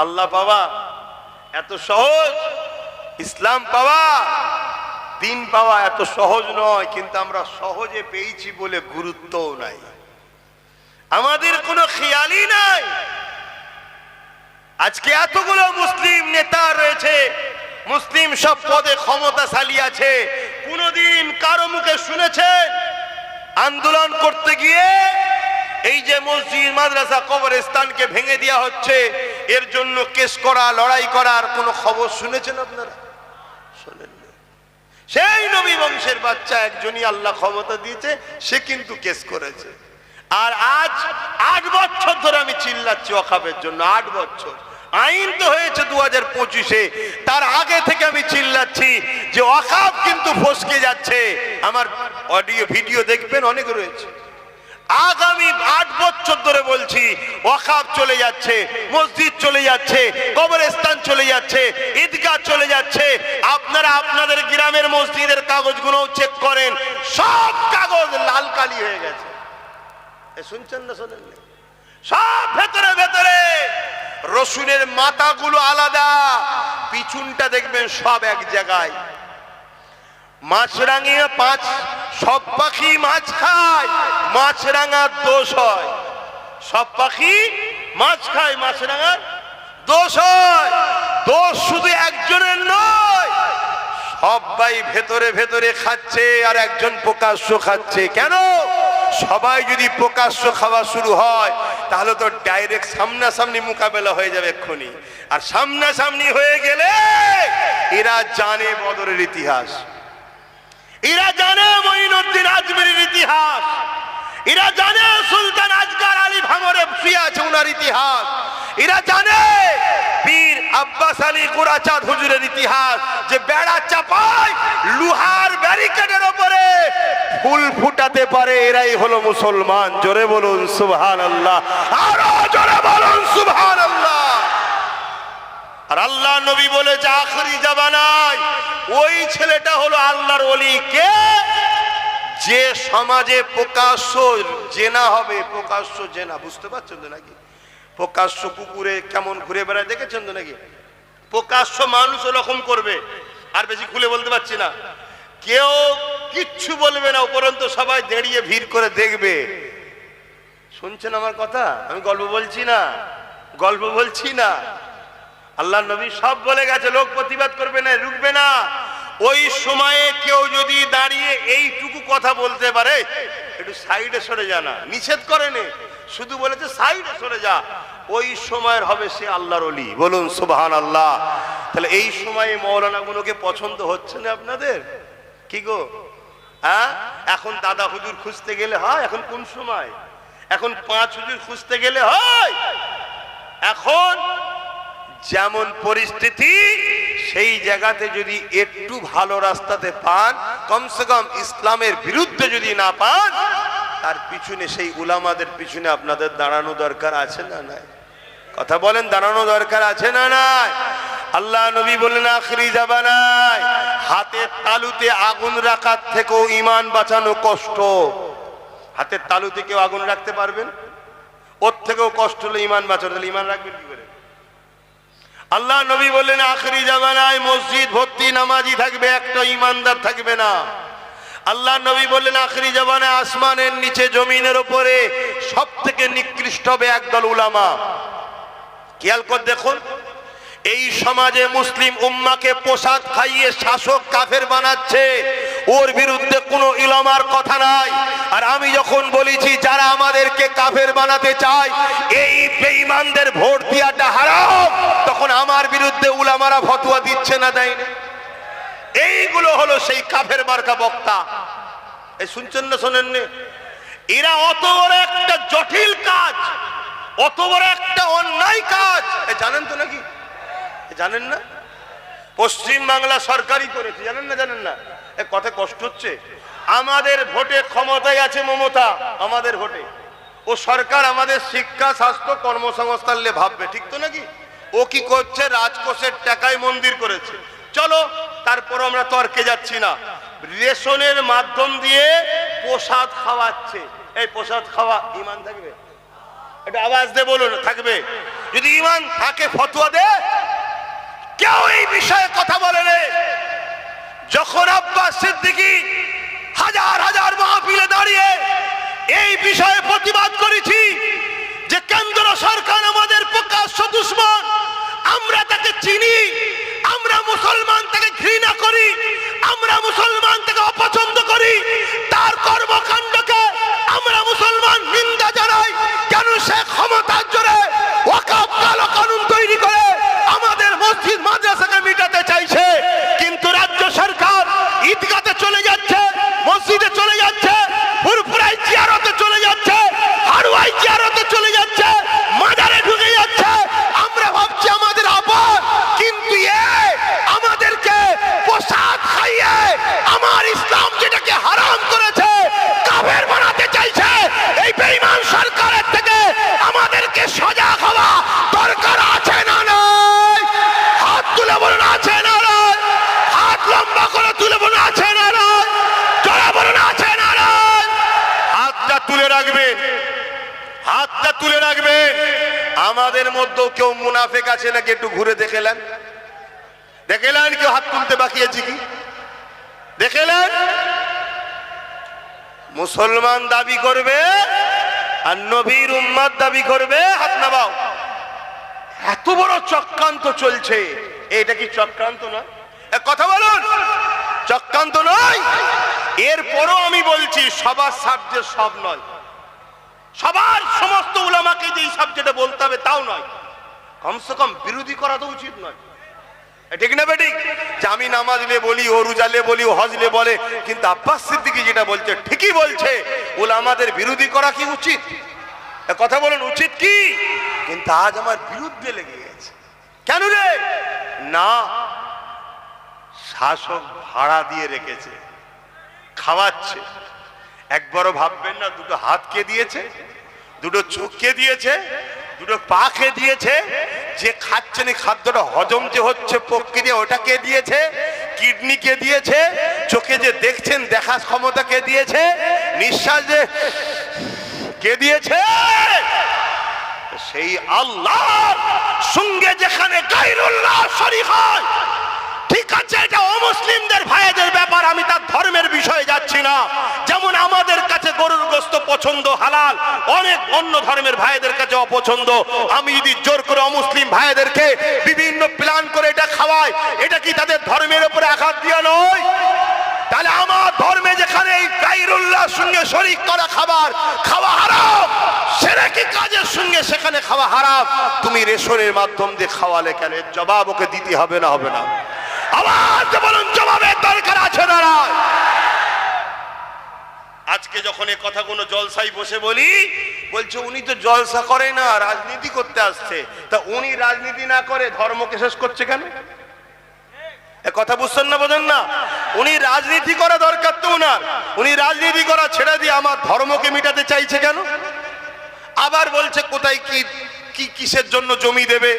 S1: আল্লাহ পাওয়া, এত সহজ ইসলাম পাওয়া, দিন পাওয়া এত সহজ নয়, কিন্তু আমরা সহজে পেয়েছি বলে গুরুত্বও নাই, আমাদের কোনো খেয়ালই নাই। আজকে এতগুলো মুসলিম নেতা রয়েছে, মুসলিম সব পদে ক্ষমতাশালী আছে, কোনদিন কারো মুখে শুনেছেন আন্দোলন করতে গিয়ে এই যে মসজিদ, মাদ্রাসা, কবরস্থানকে ভেঙে দেওয়া হচ্ছে, এর জন্য কেস করা, লড়াই করার কোনো খবর শুনেছেন আপনারা? শোনেন। সেই নবী বংশের বাচ্চা একজনই আল্লাহ ক্ষমতা দিয়েছে, সে কিন্তু কেস করেছে। আর আজ 8 বছর ধরে আমি চিল্লাচ্ছি ওয়াকফের জন্য, 8 বছর। আইন তো হয়েছে 2025-এ, তার আগে থেকে আমি চিল্লাচ্ছি যে ওয়াকফ কিন্তু ফসকে যাচ্ছে। আমার অডিও ভিডিও দেখবেন, অনেক রয়েছে। আগামী 8 বছর ধরে বলছি, ওয়াকফ চলে যাচ্ছে, মসজিদ চলে যাচ্ছে, কবরস্থান চলে যাচ্ছে, ঈদগাহ চলে যাচ্ছে। আপনারা আপনাদের গ্রামের মসজিদের কাগজগুলো চেক করেন, সব কাগজ লাল কালি হয়ে গেছে। শুনছেন না শোনেন? সব ভেতরে ভেতরে রসুনের মাথাগুলো আলাদা, পিছনটা দেখবেন সব এক জায়গায়। মাছরাঙা সব পাখি মাছ খায়, মাছরাঙার দোষ হয়। সব পাখি মাছ খায়, মাছরাঙার দোষ হয়। দোষ শুধু একজনের নয়, সবাই ভেতরে ভেতরে খাচ্ছে, আর একজন প্রকাশ্য খাচ্ছে। কেন? সবাই যদি প্রকাশ্য খাওয়া শুরু হয়, তাহলে তো ডাইরেক্ট সামনাসামনি মোকাবেলা হয়ে যাবে এক্ষুনি। আর সামনাসামনি হয়ে গেলে এরা জানে বদরের ইতিহাস, এরা জানে মঈনুদ্দিন আজমিরের ইতিহাস, এরা জানে সুলতান আজকার আলী ভাঙরে শুয়ে আছে ওনার ইতিহাস, এরা জানে পীর আব্বাস আলী কুরাচাঁদ হুজুরের ইতিহাস, যে বেড়া চাপায় লোহার ব্যারিকেডের উপরে ফুল ফুটাতে পারে, এরাই হলো মুসলমান। জোরে বলুন সুবহানাল্লাহ, আরো জোরে বলুন সুবহানাল্লাহ। আর আল্লাহ নবী বলেছে আখরি জামানায় ওই ছেলেটা হলো আল্লাহর ওলি। কে? যে সমাজে প্রকাশ্য জেনা হবে, প্রকাশ্য জেনা, বুঝতে পারছেন তো নাকি? প্রকাশ্য কুকুরে কেমন ঘুরে বেড়ায় দেখেছেন তো নাকি? প্রকাশ্য মানুষ ওরকম করবে। আর বেশি খুলে বলতে পারছি না, কেউ কিচ্ছু বলবে না, উপরন্ত সবাই দাঁড়িয়ে ভিড় করে দেখবে। শুনছেন আমার কথা? আমি গল্প বলছি না, গল্প বলছি না। আল্লাহ নবী সব বলে গেছে, লোক প্রতিবাদ করবে না, রুখবে না। ওই সময়ে কেউ যদি দাঁড়িয়ে এইটুকু কথা বলতে পারে, একটু সাইডে সরে যা, না নিষেধ করেনি, শুধু বলেছে সাইডে সরে যা, ওই সময়ের হবে সে আল্লাহর ওলি। বলুন সুবহানাল্লাহ। তাহলে এই সময়ে মৌলানা গুলোকে পছন্দ হচ্ছে না আপনাদের? কি গো, হ্যাঁ? এখন দাদা হুজুর খুঁজতে গেলে হয়? এখন কোন সময়? এখন 5 হুজুর খুঁজতে গেলে হয়? এখন যেমন পরিস্থিতি, সেই জায়গাতে যদি একটু ভালো রাস্তাতে পান, কমসে কম ইসলামের বিরুদ্ধে যদি না পান, তার পিছনে সেই উলামাদের পিছনে আপনাদের দাঁড়ানো দরকার আছে না নাই? কথা বলেন, দাঁড়ানো দরকার আছে না নাই? আল্লাহ নবী বললেন আখিরি জামানায় হাতের তালুতে আগুন রাখার থেকেও ঈমান বাঁচানো কষ্ট। হাতের তালুতে কেউ আগুন রাখতে পারবেন? ওর থেকেও কষ্ট হলো ঈমান বাঁচানো। তাহলে ঈমান রাখবেন কি করে? আল্লাহ নবী বললেন আখিরি জামানায় মসজিদ ভর্তি নামাজি থাকবে, একটা ঈমানদার থাকবে না। আল্লাহ নবী বললেন আখিরি জামানায় আসমানের নিচে জমিনের উপরে সব থেকে নিকৃষ্ট হবে একদল উলামা। খেয়াল করে দেখুন, এই সমাজে মুসলিম উম্মাকে প্রসাদ খাইয়ে শাসক কাফের বানাচ্ছে, ওর বিরুদ্ধে কোনো ইলামার কথা নাই। আর আমি যখন বলেছি যারা আমাদেরকে কাফের বানাতে চায়, এই বেঈমানদের ভোট দেওয়াটা হারাম, তখন আমার বিরুদ্ধে উলামারা ফতোয়া দিচ্ছে না, দেয় না? এইগুলো হলো সেই কাফের মার্কা বক্তা। এই শুনছেন না শোনেননি? এরা অত বড় একটা জটিল কাজ, অত বড় একটা অন্যায় কাজ জানেন তো নাকি? জানেন না? পশ্চিম বাংলা সরকারি করেছে, জানেন না? জানেন না? কথা কষ্ট হচ্ছে। আমাদের ভোটে ক্ষমতায় আছে মমতা, আমাদের ভোটে ও সরকার আমাদের শিক্ষা স্বাস্থ্য কর্মসংস্থান নিয়ে ভাববে, ঠিক তো নাকি? ও কি করছে? রাজকোষের টাকায় মন্দির করেছে। চলো, তারপর আমরা তর্কে যাচ্ছি না। রেশনের মাধ্যম দিয়ে প্রসাদ খাওয়াচ্ছে। এই প্রসাদ খাওয়া ঈমান থাকবে? এটা আওয়াজ দিয়ে বলুন, থাকবে? যদি ঈমান থাকে ফতোয়া দে। কেউ এই বিষয়ে কথা বলে রে। যখন আব্বাস সিদ্দিকী হাজার হাজার মাহফিলে দাঁড়িয়ে এই বিষয়ে প্রতিবাদ করেছি যে কেন্দ্র সরকার আমাদের প্রকাশ্য দুশমন, আমরা তাকে চিনি, আমরা মুসলমান তাকে ঘৃণা করি, আমরা মুসলমান তাকে অপছন্দ করি, তার কর্মকাণ্ডকে আমরা মুসলমান নিন্দা জানাই। কেন সে ক্ষমতার জোরে ওয়াকফ কালো কানুন তৈরি করে আমাদের মসজিদ মাদ্রাসাকে মিটাতে চাইছে, কিন্তু রাজ্য সরকার ঈদগাতে চলে যাচ্ছে, মসজিদে চলে যাচ্ছে, ফুরফুরাই জিয়ারতে চলে যাচ্ছে, হারওয়াই জিয়ারতে চলে যাচ্ছে, মাজারে ঢুকে যাচ্ছে। আমরা ভাবছি আমাদের আপন, কিন্তু আমাদেরকে প্রসাদ খাইয়ে আমার ইসলাম যেটাকে হারাম করেছে কাফের বানাতে চাইছে। এই বেঈমান সরকারের থেকে আমাদেরকে সজাগ হওয়া দরকার আছে না নাই? হাত তুলে বলুন আছে না নাই? হাত লম্বা করে তুলে বলুন আছে না নাই? জোরে বলুন আছে না নাই? হাতটা তুলে রাখবেন, হাতটা তুলে রাখবেন। আমাদের মধ্যেও কেউ মুনাফিক আছে নাকি? একটু ঘুরে দেখেলেন, দেখেলেন কেউ হাত তুলতে বাকি আছে কি? দেখেলেন? মুসলমান দাবি করবে আর নবীর উম্মত দাবি করবে, হাত নামাও। এত বড় চক্রান্ত চলছে, এটা কি চক্রান্ত নয়? কথা বলুন, চক্রান্ত নয়? এরপরও আমি বলছি সবার সাবজেক্ট সব নয়, সবার সমস্ত উলামাকে যে সাবজেক্টে বলতে হবে তাও নয়। কমসে কম বিরোধী করা তো উচিত নয়, ঠিক না বেঠিক? যে আমি নামাজ নিয়ে বলি, ও রোজালে বলি, ও হজলে বলে, কিন্তু আব্বাস সিদ্দিকী যেটা বলছে ঠিকই বলছে। উলামাদের বিরোধী করা কি উচিত? কথা বলুন, উচিত কি? কিন্তু আজ আমার বিরুদ্ধে লেগে গেছে। কেন রে? না, শাসক ভাড়া দিয়ে রেখেছে, খাওয়াচ্ছে। একবারও ভাববেন না দুটো হাত কে দিয়েছে, দুটো চোখ কে দিয়েছে, দুটো পা কে দিয়েছে, যে খাচ্ছেন খাদ্যটা হজম যে হচ্ছে প্রক্রিয়া ওটা কে দিয়েছে, কিডনি কে দিয়েছে, চোখে যে দেখছেন দেখার ক্ষমতা কে দিয়েছে, নিঃশ্বাস যে কে দিয়েছে? সেই আল্লাহর সঙ্গে যেখানে গায়রুল্লাহ শরীক হয়, ঠিক আছে, এটা অমুসলিমদের ভাইদের ব্যাপার, আমি তার ধর্মের বিষয়ে যাচ্ছি না। যেমন আমাদের কাছে গরুর গোশত পছন্দ হালাল, অনেক অন্য ধর্মের ভাইদের কাছে অপছন্দ। আমি যদি জোর করে অমুসলিম ভাইদেরকে বিভিন্ন প্ল্যান করে এটা খাওয়াই, এটা কি তাদের ধর্মের উপরে আঘাত দিয়া নয়? তাহলে আমার ধর্মে যেখানে এই গায়রুল্লাহর সঙ্গে শরীক করা খাবার খাওয়া হারাম, শিরকি কাজের সঙ্গে সেখানে খাওয়া হারাম, তুমি রেশনের মাধ্যম দিয়ে খাওয়ালে কেন? এর জবাব ওকে দিতে হবে না হবে না? আওয়াজ বলুন, জবাবের দরকার আছে না? আজকে যখন এই কথাগুলো জলসায় বসে বলি, বলছে উনি তো জলসা করে না, রাজনীতি করতে আসছে। তা উনি রাজনীতি না করে ধর্মকে শেষ করছে কেন? কথা বুঝছেন না, বোঝেন না? উনি রাজনীতি করা দরকার তো উনার, উনি রাজনীতি করা ছেড়ে দিয়ে আমার ধর্মকে মিটাতে চাইছে কেন? আবার বলছে কোথায় কি কিসের জন্য জমি দেবে,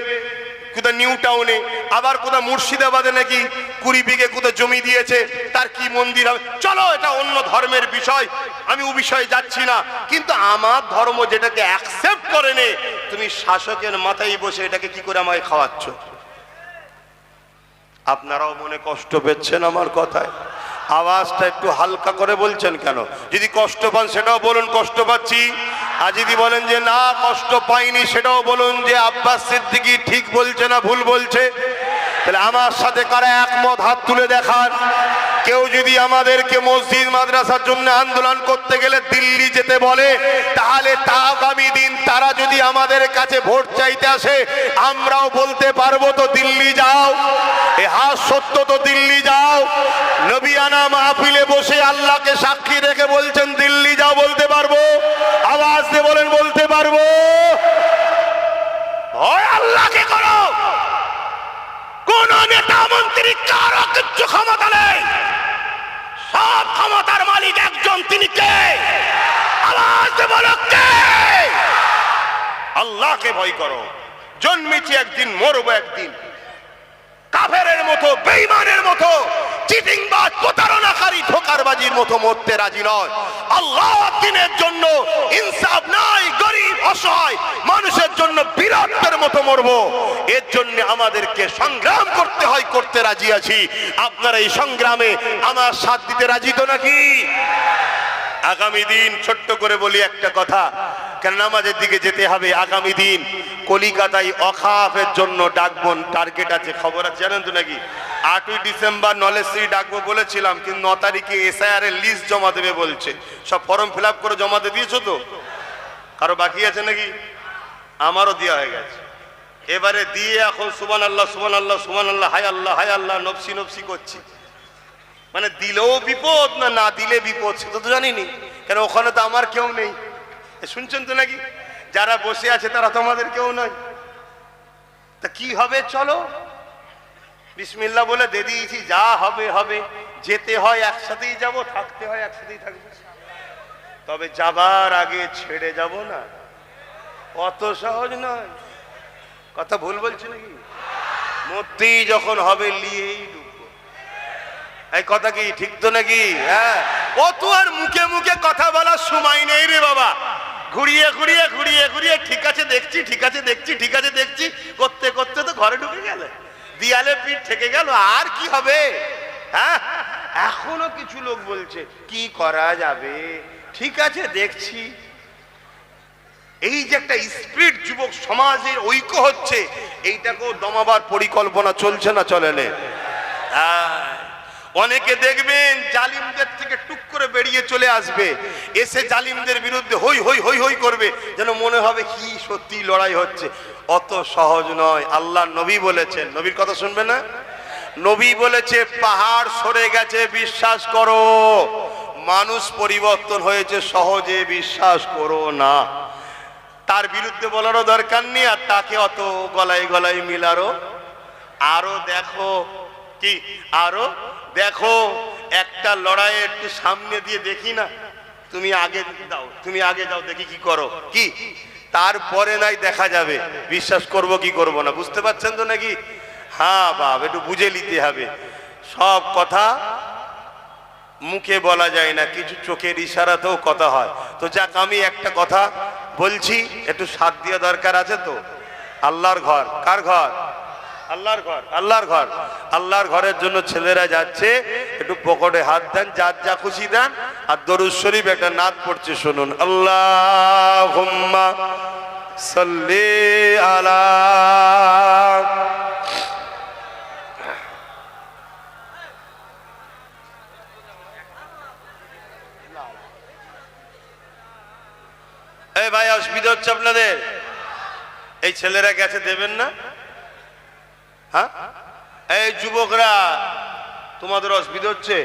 S1: কোথায় নিউ টাউনে, আবার কোথায় মুর্শিদাবাদে নাকি 20 বিঘে কোথায় জমি দিয়েছে, তার কি মন্দির হবে। চলো, এটা অন্য ধর্মের বিষয়, আমি ও বিষয়ে যাচ্ছি না। কিন্তু আমার ধর্ম যেটাকে অ্যাকসেপ্ট করে নে, তুমি শাসকের মাথায় বসে এটাকে কি করে আমায় খাওয়াচ্ছ? আপনারাও মনে কষ্ট পেচ্ছেন আমার কথায়? আওয়াজটা একটু হালকা করে বলছেন কেন? যদি কষ্ট পান সেটাও বলুন কষ্ট পাচ্ছি, আর যদি বলেন যে না কষ্ট পাইনি সেটাও বলুন যে আব্বাস সিদ্দিকী ঠিক বলছে না ভুল বলছে। তাহলে আমার সাথে কারা একমত হাত তুলে দেখান। কেউ যদি আমাদেরকে মসজিদ মাদ্রাসার জন্য আন্দোলন করতে গেলে দিল্লি যেতে বলে, তাহলে তা আগামী দিন তারা যদি আমাদের কাছে ভোট চাইতে আসে, আমরাও বলতে পারবো তো দিল্লি যাও। এ হাস সত্য তো দিল্লি যাও। নবিয়ানা মাহফিলে বসে আল্লাহকে সাক্ষী রেখে বলছেন দিল্লি যাও, বলতে পারবো? আওয়াজ দিয়ে বলেন বলতে পারবো? ভয় আল্লাহকে করো। কোন নেতা মন্ত্রী কারো কিচ্ছু ক্ষমতা নেই, সব ক্ষমতার মালিক একজন, তিনি কে? আওয়াজ দিয়ে বলো কে? আল্লাহকে ভয় করো। জন্মেছি একদিন, মরবো একদিন। কাফেরের মতো, বেঈমানের মতো, চিটিংবাজ, প্রতারণাকারী, ধোঁকারবাজির মতো মরতে রাজি নয়। আল্লাহ দ্বীনের জন্য ইনসাফ নাই, গরিব অসহায় মানুষের জন্য বীরত্বের মতো মরবো। এর জন্য আমাদেরকে সংগ্রাম করতে হয়, করতে রাজি আছি। আপনারা এই সংগ্রামে আমার সাথ দিতে রাজি তো নাকি? আগামী দিন ছোট্ট করে বলি একটা কথা, কেন নামাজের দিকে যেতে হবে। আগামী দিন কলিকাতায় অখাফের জন্য ডাকবো, টার্গেট আছে, খবর আছে জানেন তো নাকি? 8ই ডিসেম্বর নলেজশ্রী ডাকবো বলেছিলাম, কিন্তু 9 তারিখে এসআইআর এর লিস্ট জমা দেবে বলছে। সব ফর্ম ফিল আপ করে জমা দিয়ে দিয়েছো তো? কারো বাকি আছে নাকি? আমারও দেওয়া হয়ে গেছে। এবারে দিয়ে এখন সুবহানাল্লাহ সুবহানাল্লাহ সুবহানাল্লাহ, হায় আল্লাহ হায় আল্লাহ, নফসি নফসি করছি। মানে দিলেও বিপদ, না না দিলে বিপদ, সেটা তো জানিনি। কেন ওখানে তো আমার কেউ নেই, শুনছেন তো নাকি? যারা বসে আছে তারা তো আমাদের কেউ নয়। তা কি হবে? চলো বিসমিল্লাহ বলে দিয়ে দিয়েছি, যা হবে হবে। যেতে হয় একসাথেই যাব, থাকতে হয় একসাথেই থাকবো। তবে যাবার আগে ছেড়ে যাব না, অত সহজ নয়। কথা ভুল বলছি নাকি? মরতেই যখন হবে নিয়েই ঢুকবো। এই কথা কি ঠিক তো নাকি? হ্যাঁ, অত আর মুখে মুখে কথা বলার সময় নেই রে বাবা। ঘুরিয়ে ঘুরিয়ে ঘুরিয়ে ঘুরিয়ে ঠিক আছে দেখছি, ঠিক আছে দেখছি, ঠিক আছে দেখছি করতে করতে তো ঘরে ঢুকে গেলে, দিয়ালে পিঠ থেকে গেল। আর কি হবে? হ্যাঁ, এখনো কিছু লোক বলছে কি করা যাবে, ঠিক আছে দেখছি। এই যে একটা স্পিরিট যুবক সমাজের ঐক্য হচ্ছে, এইটাকেও দমাবার পরিকল্পনা চলছে না চলে না? অনেকে দেখবেন জালিমদের থেকে টুক করে বেরিয়ে চলে আসবে, এসে জালিমদের বিরুদ্ধে হই হই হই হই করবে, যেন মনে হবে কি সত্যি লড়াই হচ্ছে। অত সহজ নয়। আল্লাহ নবী বলেছেন, নবীর কথা শুনবে না? নবী বলেছে পাহাড় সরে গেছে বিশ্বাস করো, মানুষ পরিবর্তন হয়েছে সহজে বিশ্বাস করো না। তার বিরুদ্ধে বলারও দরকার নেই, আর তাকে অত গলায় গলায় মিলারও। আরো দেখো কি, আরো দেখো, একটা লড়াই একটু সামনে দিয়ে দেখি না, তুমি আগে দাও, তুমি আগে যাও, দেখি কি করো, কি তারপরে নাই দেখা যাবে বিশ্বাস করব কি করব না। বুঝতে পারছেন তো নাকি? হ্যাঁ বাপ, একটু বুঝে নিতে হবে। সব কথা মুখে বলা যায় না, কিছু চোখের ইশারাতেও কথা হয়। তো যাক, আমি একটা কথা বলছি, একটু সাথ দেওয়া দরকার আছে তো। আল্লাহর ঘর কার ঘর? আল্লাহর ঘর, আল্লাহর ঘর, আল্লাহর ঘরের জন্য ছেলেরা যাচ্ছে, একটু পকেটে হাত দেন, যার যা খুশি দেন, আর দরুদ শরীফ একটা নাত পড়ছে শুনুন, আল্লাহুম্মা সাল্লি আলা। এই ভাই অসুবিধা হচ্ছে আপনাদের? এই ছেলেরা গেছে, দেবেন না? হ্যাঁ, এই যুবকরা তোমাদের অসুবিধা হচ্ছে?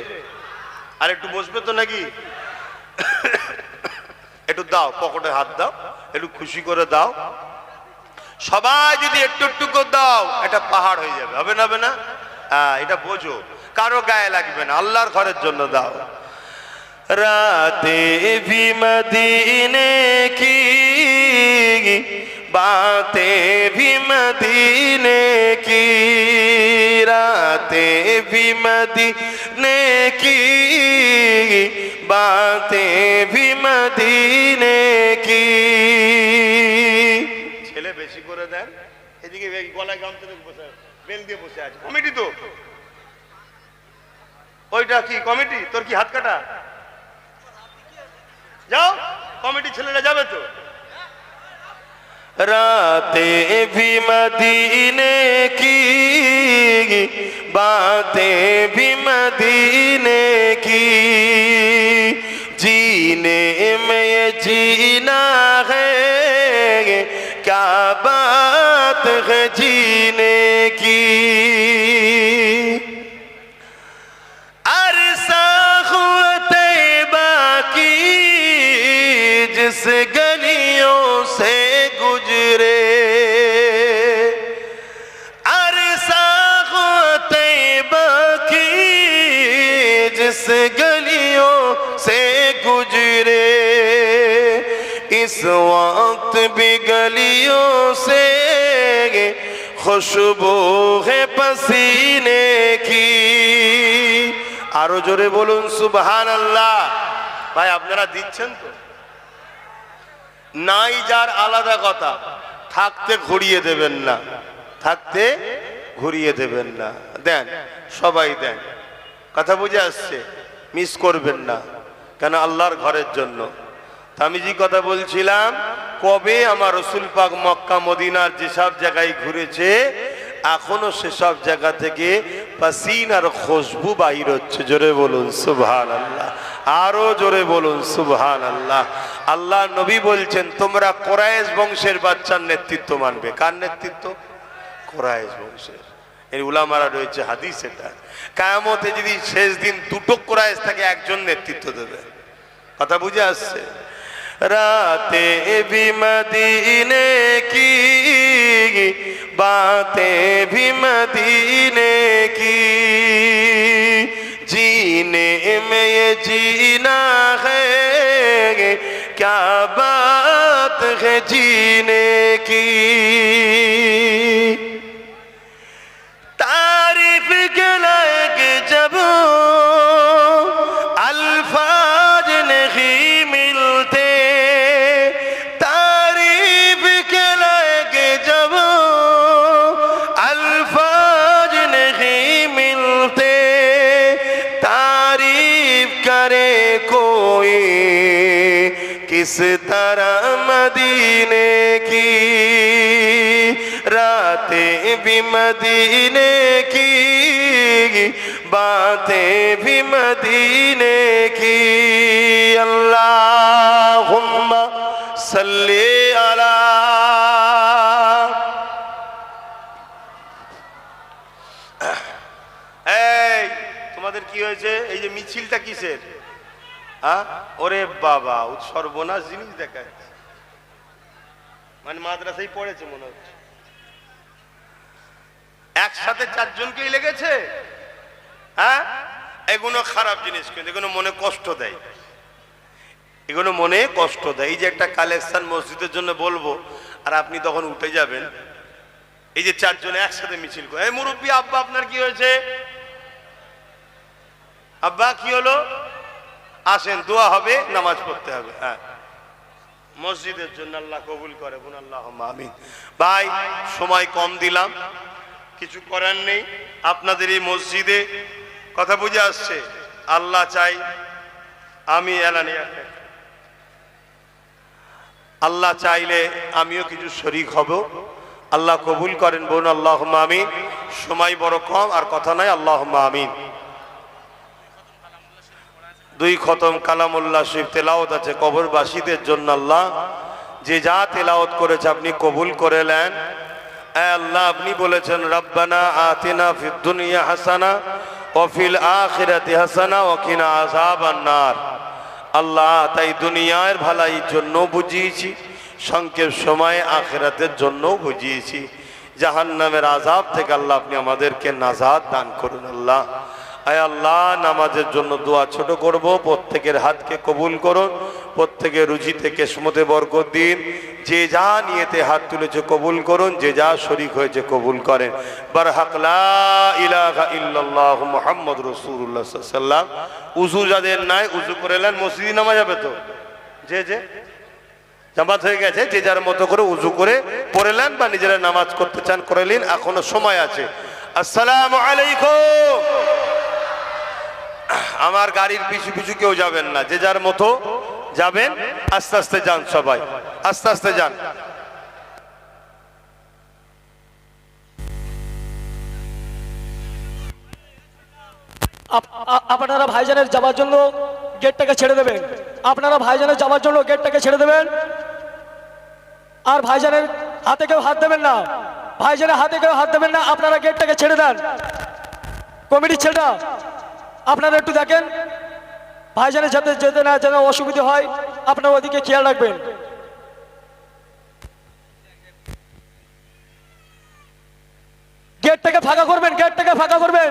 S1: আর একটু বসবে তো নাকি? একটু দাও, পকেটে হাত দাও, একটু খুশি করে দাও। সবাই যদি একটু একটু করে দাও, এটা পাহাড় হয়ে যাবে, হবে না? হবে না? হ্যাঁ, এটা বোঝো, কারো গায়ে লাগবে না, আল্লাহর ঘরের জন্য দাও। রাতে ভি মদিনে কি बातें भी मदीने की, रातें भी मदीने की, बातें भी मदीने की। ছেলে বেশি করে দেন, এদিকে গলায় গামছা দিয়ে বসে, বেল দিয়ে বসে আছে। কমিটি তো ওইটা কি কমিটি? তোর কি হাত কাটা? যাও, কমিটি ছেলেরা যাবে তো। रातें भी मदीने की, बातें भी मदीने की, जीने में ये जीना है, क्या बात है जीने की। अरसा हुआ तैबा की, जिस गलियों से गुजरे, अरसा हुआ तैबा की, जिस गलियों से गुजरे, इस वक्त भी गलियों से खुशबू है पसीने की। आरो जोरे बोलून सुबहान अल्लाह। भाई আপনারা দিচ্ছেন তো? নাই যার আলাদা কথা, থাকতে ঘুরিয়ে দেবেন না, থাকতে ঘুরিয়ে দেবেন না, দেন, সবাই দেন। কথা বুঝে আসছে? মিস করবেন না, কেন আল্লাহর ঘরের জন্য। আমি যে কথা বলছিলাম, কবে আমার রসুল পাক মক্কা মদিনার যেসব জায়গায় ঘুরেছে, এখনো সেসব জায়গা থেকে পাসিনার খুশবু বাহির হচ্ছে। জোরে বলুন সুবহানাল্লাহ, আরো জোরে বলুন সুবহানাল্লাহ। আল্লাহ নবী বলছেন, তোমরা কুরাইশ বংশের বাচ্চার নেতৃত্ব মানবে। কার নেতৃত্ব? কুরাইশ বংশের। এই উলামারা রয়েছে হাদিস, এটা কিয়ামতে যদি শেষ দিন দুটো কুরাইশ থাকে, একজন নেতৃত্ব দেবে। কথা বুঝে আসছে? রাতে ভি মদিনে কি, बातें भी मदीने की, जीने में ये जीना है, क्या बात है जीने की। तारीफ के लायक जब अल्फाज नहीं मिलते, तारीफ के लायक जब अल्फाज नहीं मिलते, तारीफ करे कोई किस तरह मदीने की। रातें भी मदीने की, बातें भी मदीने की। अल्लाहुम्मा सल्ली अला। এই তোমাদের কি হয়েছে? এই যে মিছিলটা কিসের? ওরে বাবা, সর্বনাশ জিনিস দেখায়, মানে মাদ্রাসায় পড়েছে মনে হচ্ছে। একসাথে চারজনকেই লেগেছে। হ্যাঁ, এগুলো খারাপ জিনিস, কিন্তু এগুলো মনে কষ্ট দেয়, এগুলো মনে কষ্ট দেয়। এই যে একটা কালেকশন মসজিদের জন্য বলবো, আর আপনি তখন উঠে যাবেন। এই যে চারজনে একসাথে মিছিল করে, এই মুরব্বী, আব্বা আপনার কি হয়েছে? আব্বা কি হলো? আসেন, দোয়া হবে, নামাজ পড়তে হবে। হ্যাঁ, মসজিদের জন্য আল্লাহ কবুল করে, বোন আল্লাহুম্মা আমিন। ভাই, সময় কম দিলাম, কিছু করার নেই। আপনাদের এই মসজিদে কথা বুঝে আসছে, আল্লাহ চাই আমি এলানিয়া আল্লাহ চাইলে আমিও কিছু শরীক হব। আল্লাহ কবুল করেন, বোন আল্লাহুম্মা আমিন। সময় বড় কম, আর কথা নাই, আল্লাহুম্মা আমিন। 2 খতম কালামুল্লাহ শরীফ তেলাওয়াত আছে কবরবাসীদের জন্য। আল্লাহ যে যা তেলাওয়াত করেছে আপনি কবুল করে নেন। আল্লাহ আপনি বলেছেন রব্বানা আতিনা ফিদ দুনিয়া হাসানা ওয়া ফিল আখিরাতি হাসানা ওয়া কিনা আযাবান নার। আল্লাহ তাই দুনিয়ার ভালাইয়ের জন্য বুঝিয়েছি, সংক্ষেপ সময়ে আখিরাতের জন্য বুঝিয়েছি। জাহান্নামের আযাব থেকে আল্লাহ আপনি আমাদেরকে নাজাত দান করুন। আল্লাহ আয় আল্লাহ নামাজের জন্য দোয়া ছোট করব, প্রত্যেকের হাতকে কবুল করুন, প্রত্যেকের রুজিতে কিসমতে বরকত দিন। যে যা নিয়েতে হাত তুলেছে কবুল করুন, যে যা শরীক হয়েছে কবুল করেন। বারহাক লা ইলাহা ইল্লাল্লাহ মুহাম্মাদুর রাসূলুল্লাহ সাল্লাল্লাহু আলাইহি ওয়াসাল্লাম। উযু যাদের নাই উযু করে নেন, মসজিদে নামাজ যাবে তো, যে জামাত হয়ে গেছে, যে যার মতো করে উযু করে পড়ে নেন, বা নিজেরা নামাজ করতে চান করে নিন, এখনো সময় আছে। আসসালামু আলাইকুম। আমার গাড়ির পিছু পিছু কেউ যাবেন না, যে যার মতো যাবেন, আস্তে আস্তে যান, সবাই আস্তে আস্তে যান।
S2: আপনারা ভাইজানের যাওয়ার জন্য গেটটাকে ছেড়ে দেবেন। আপনারা ভাইজানের যাওয়ার জন্য গেটটাকে ছেড়ে দেবেন। আর ভাইজানের হাতে কেউ হাত দেবেন না, ভাইজানের হাতে কেউ হাত দেবেন না। আপনারা গেটটাকে ছেড়ে দেন। কমিটির ছেলেটা আপনারা একটু দেখেন ভাইজানের যাতে যেতে না যেন অসুবিধা হয়, আপনারা ওদিকে খেয়াল রাখবেন। গেটটাকে ফাঁকা করবেন, গেটটাকে ফাঁকা করবেন।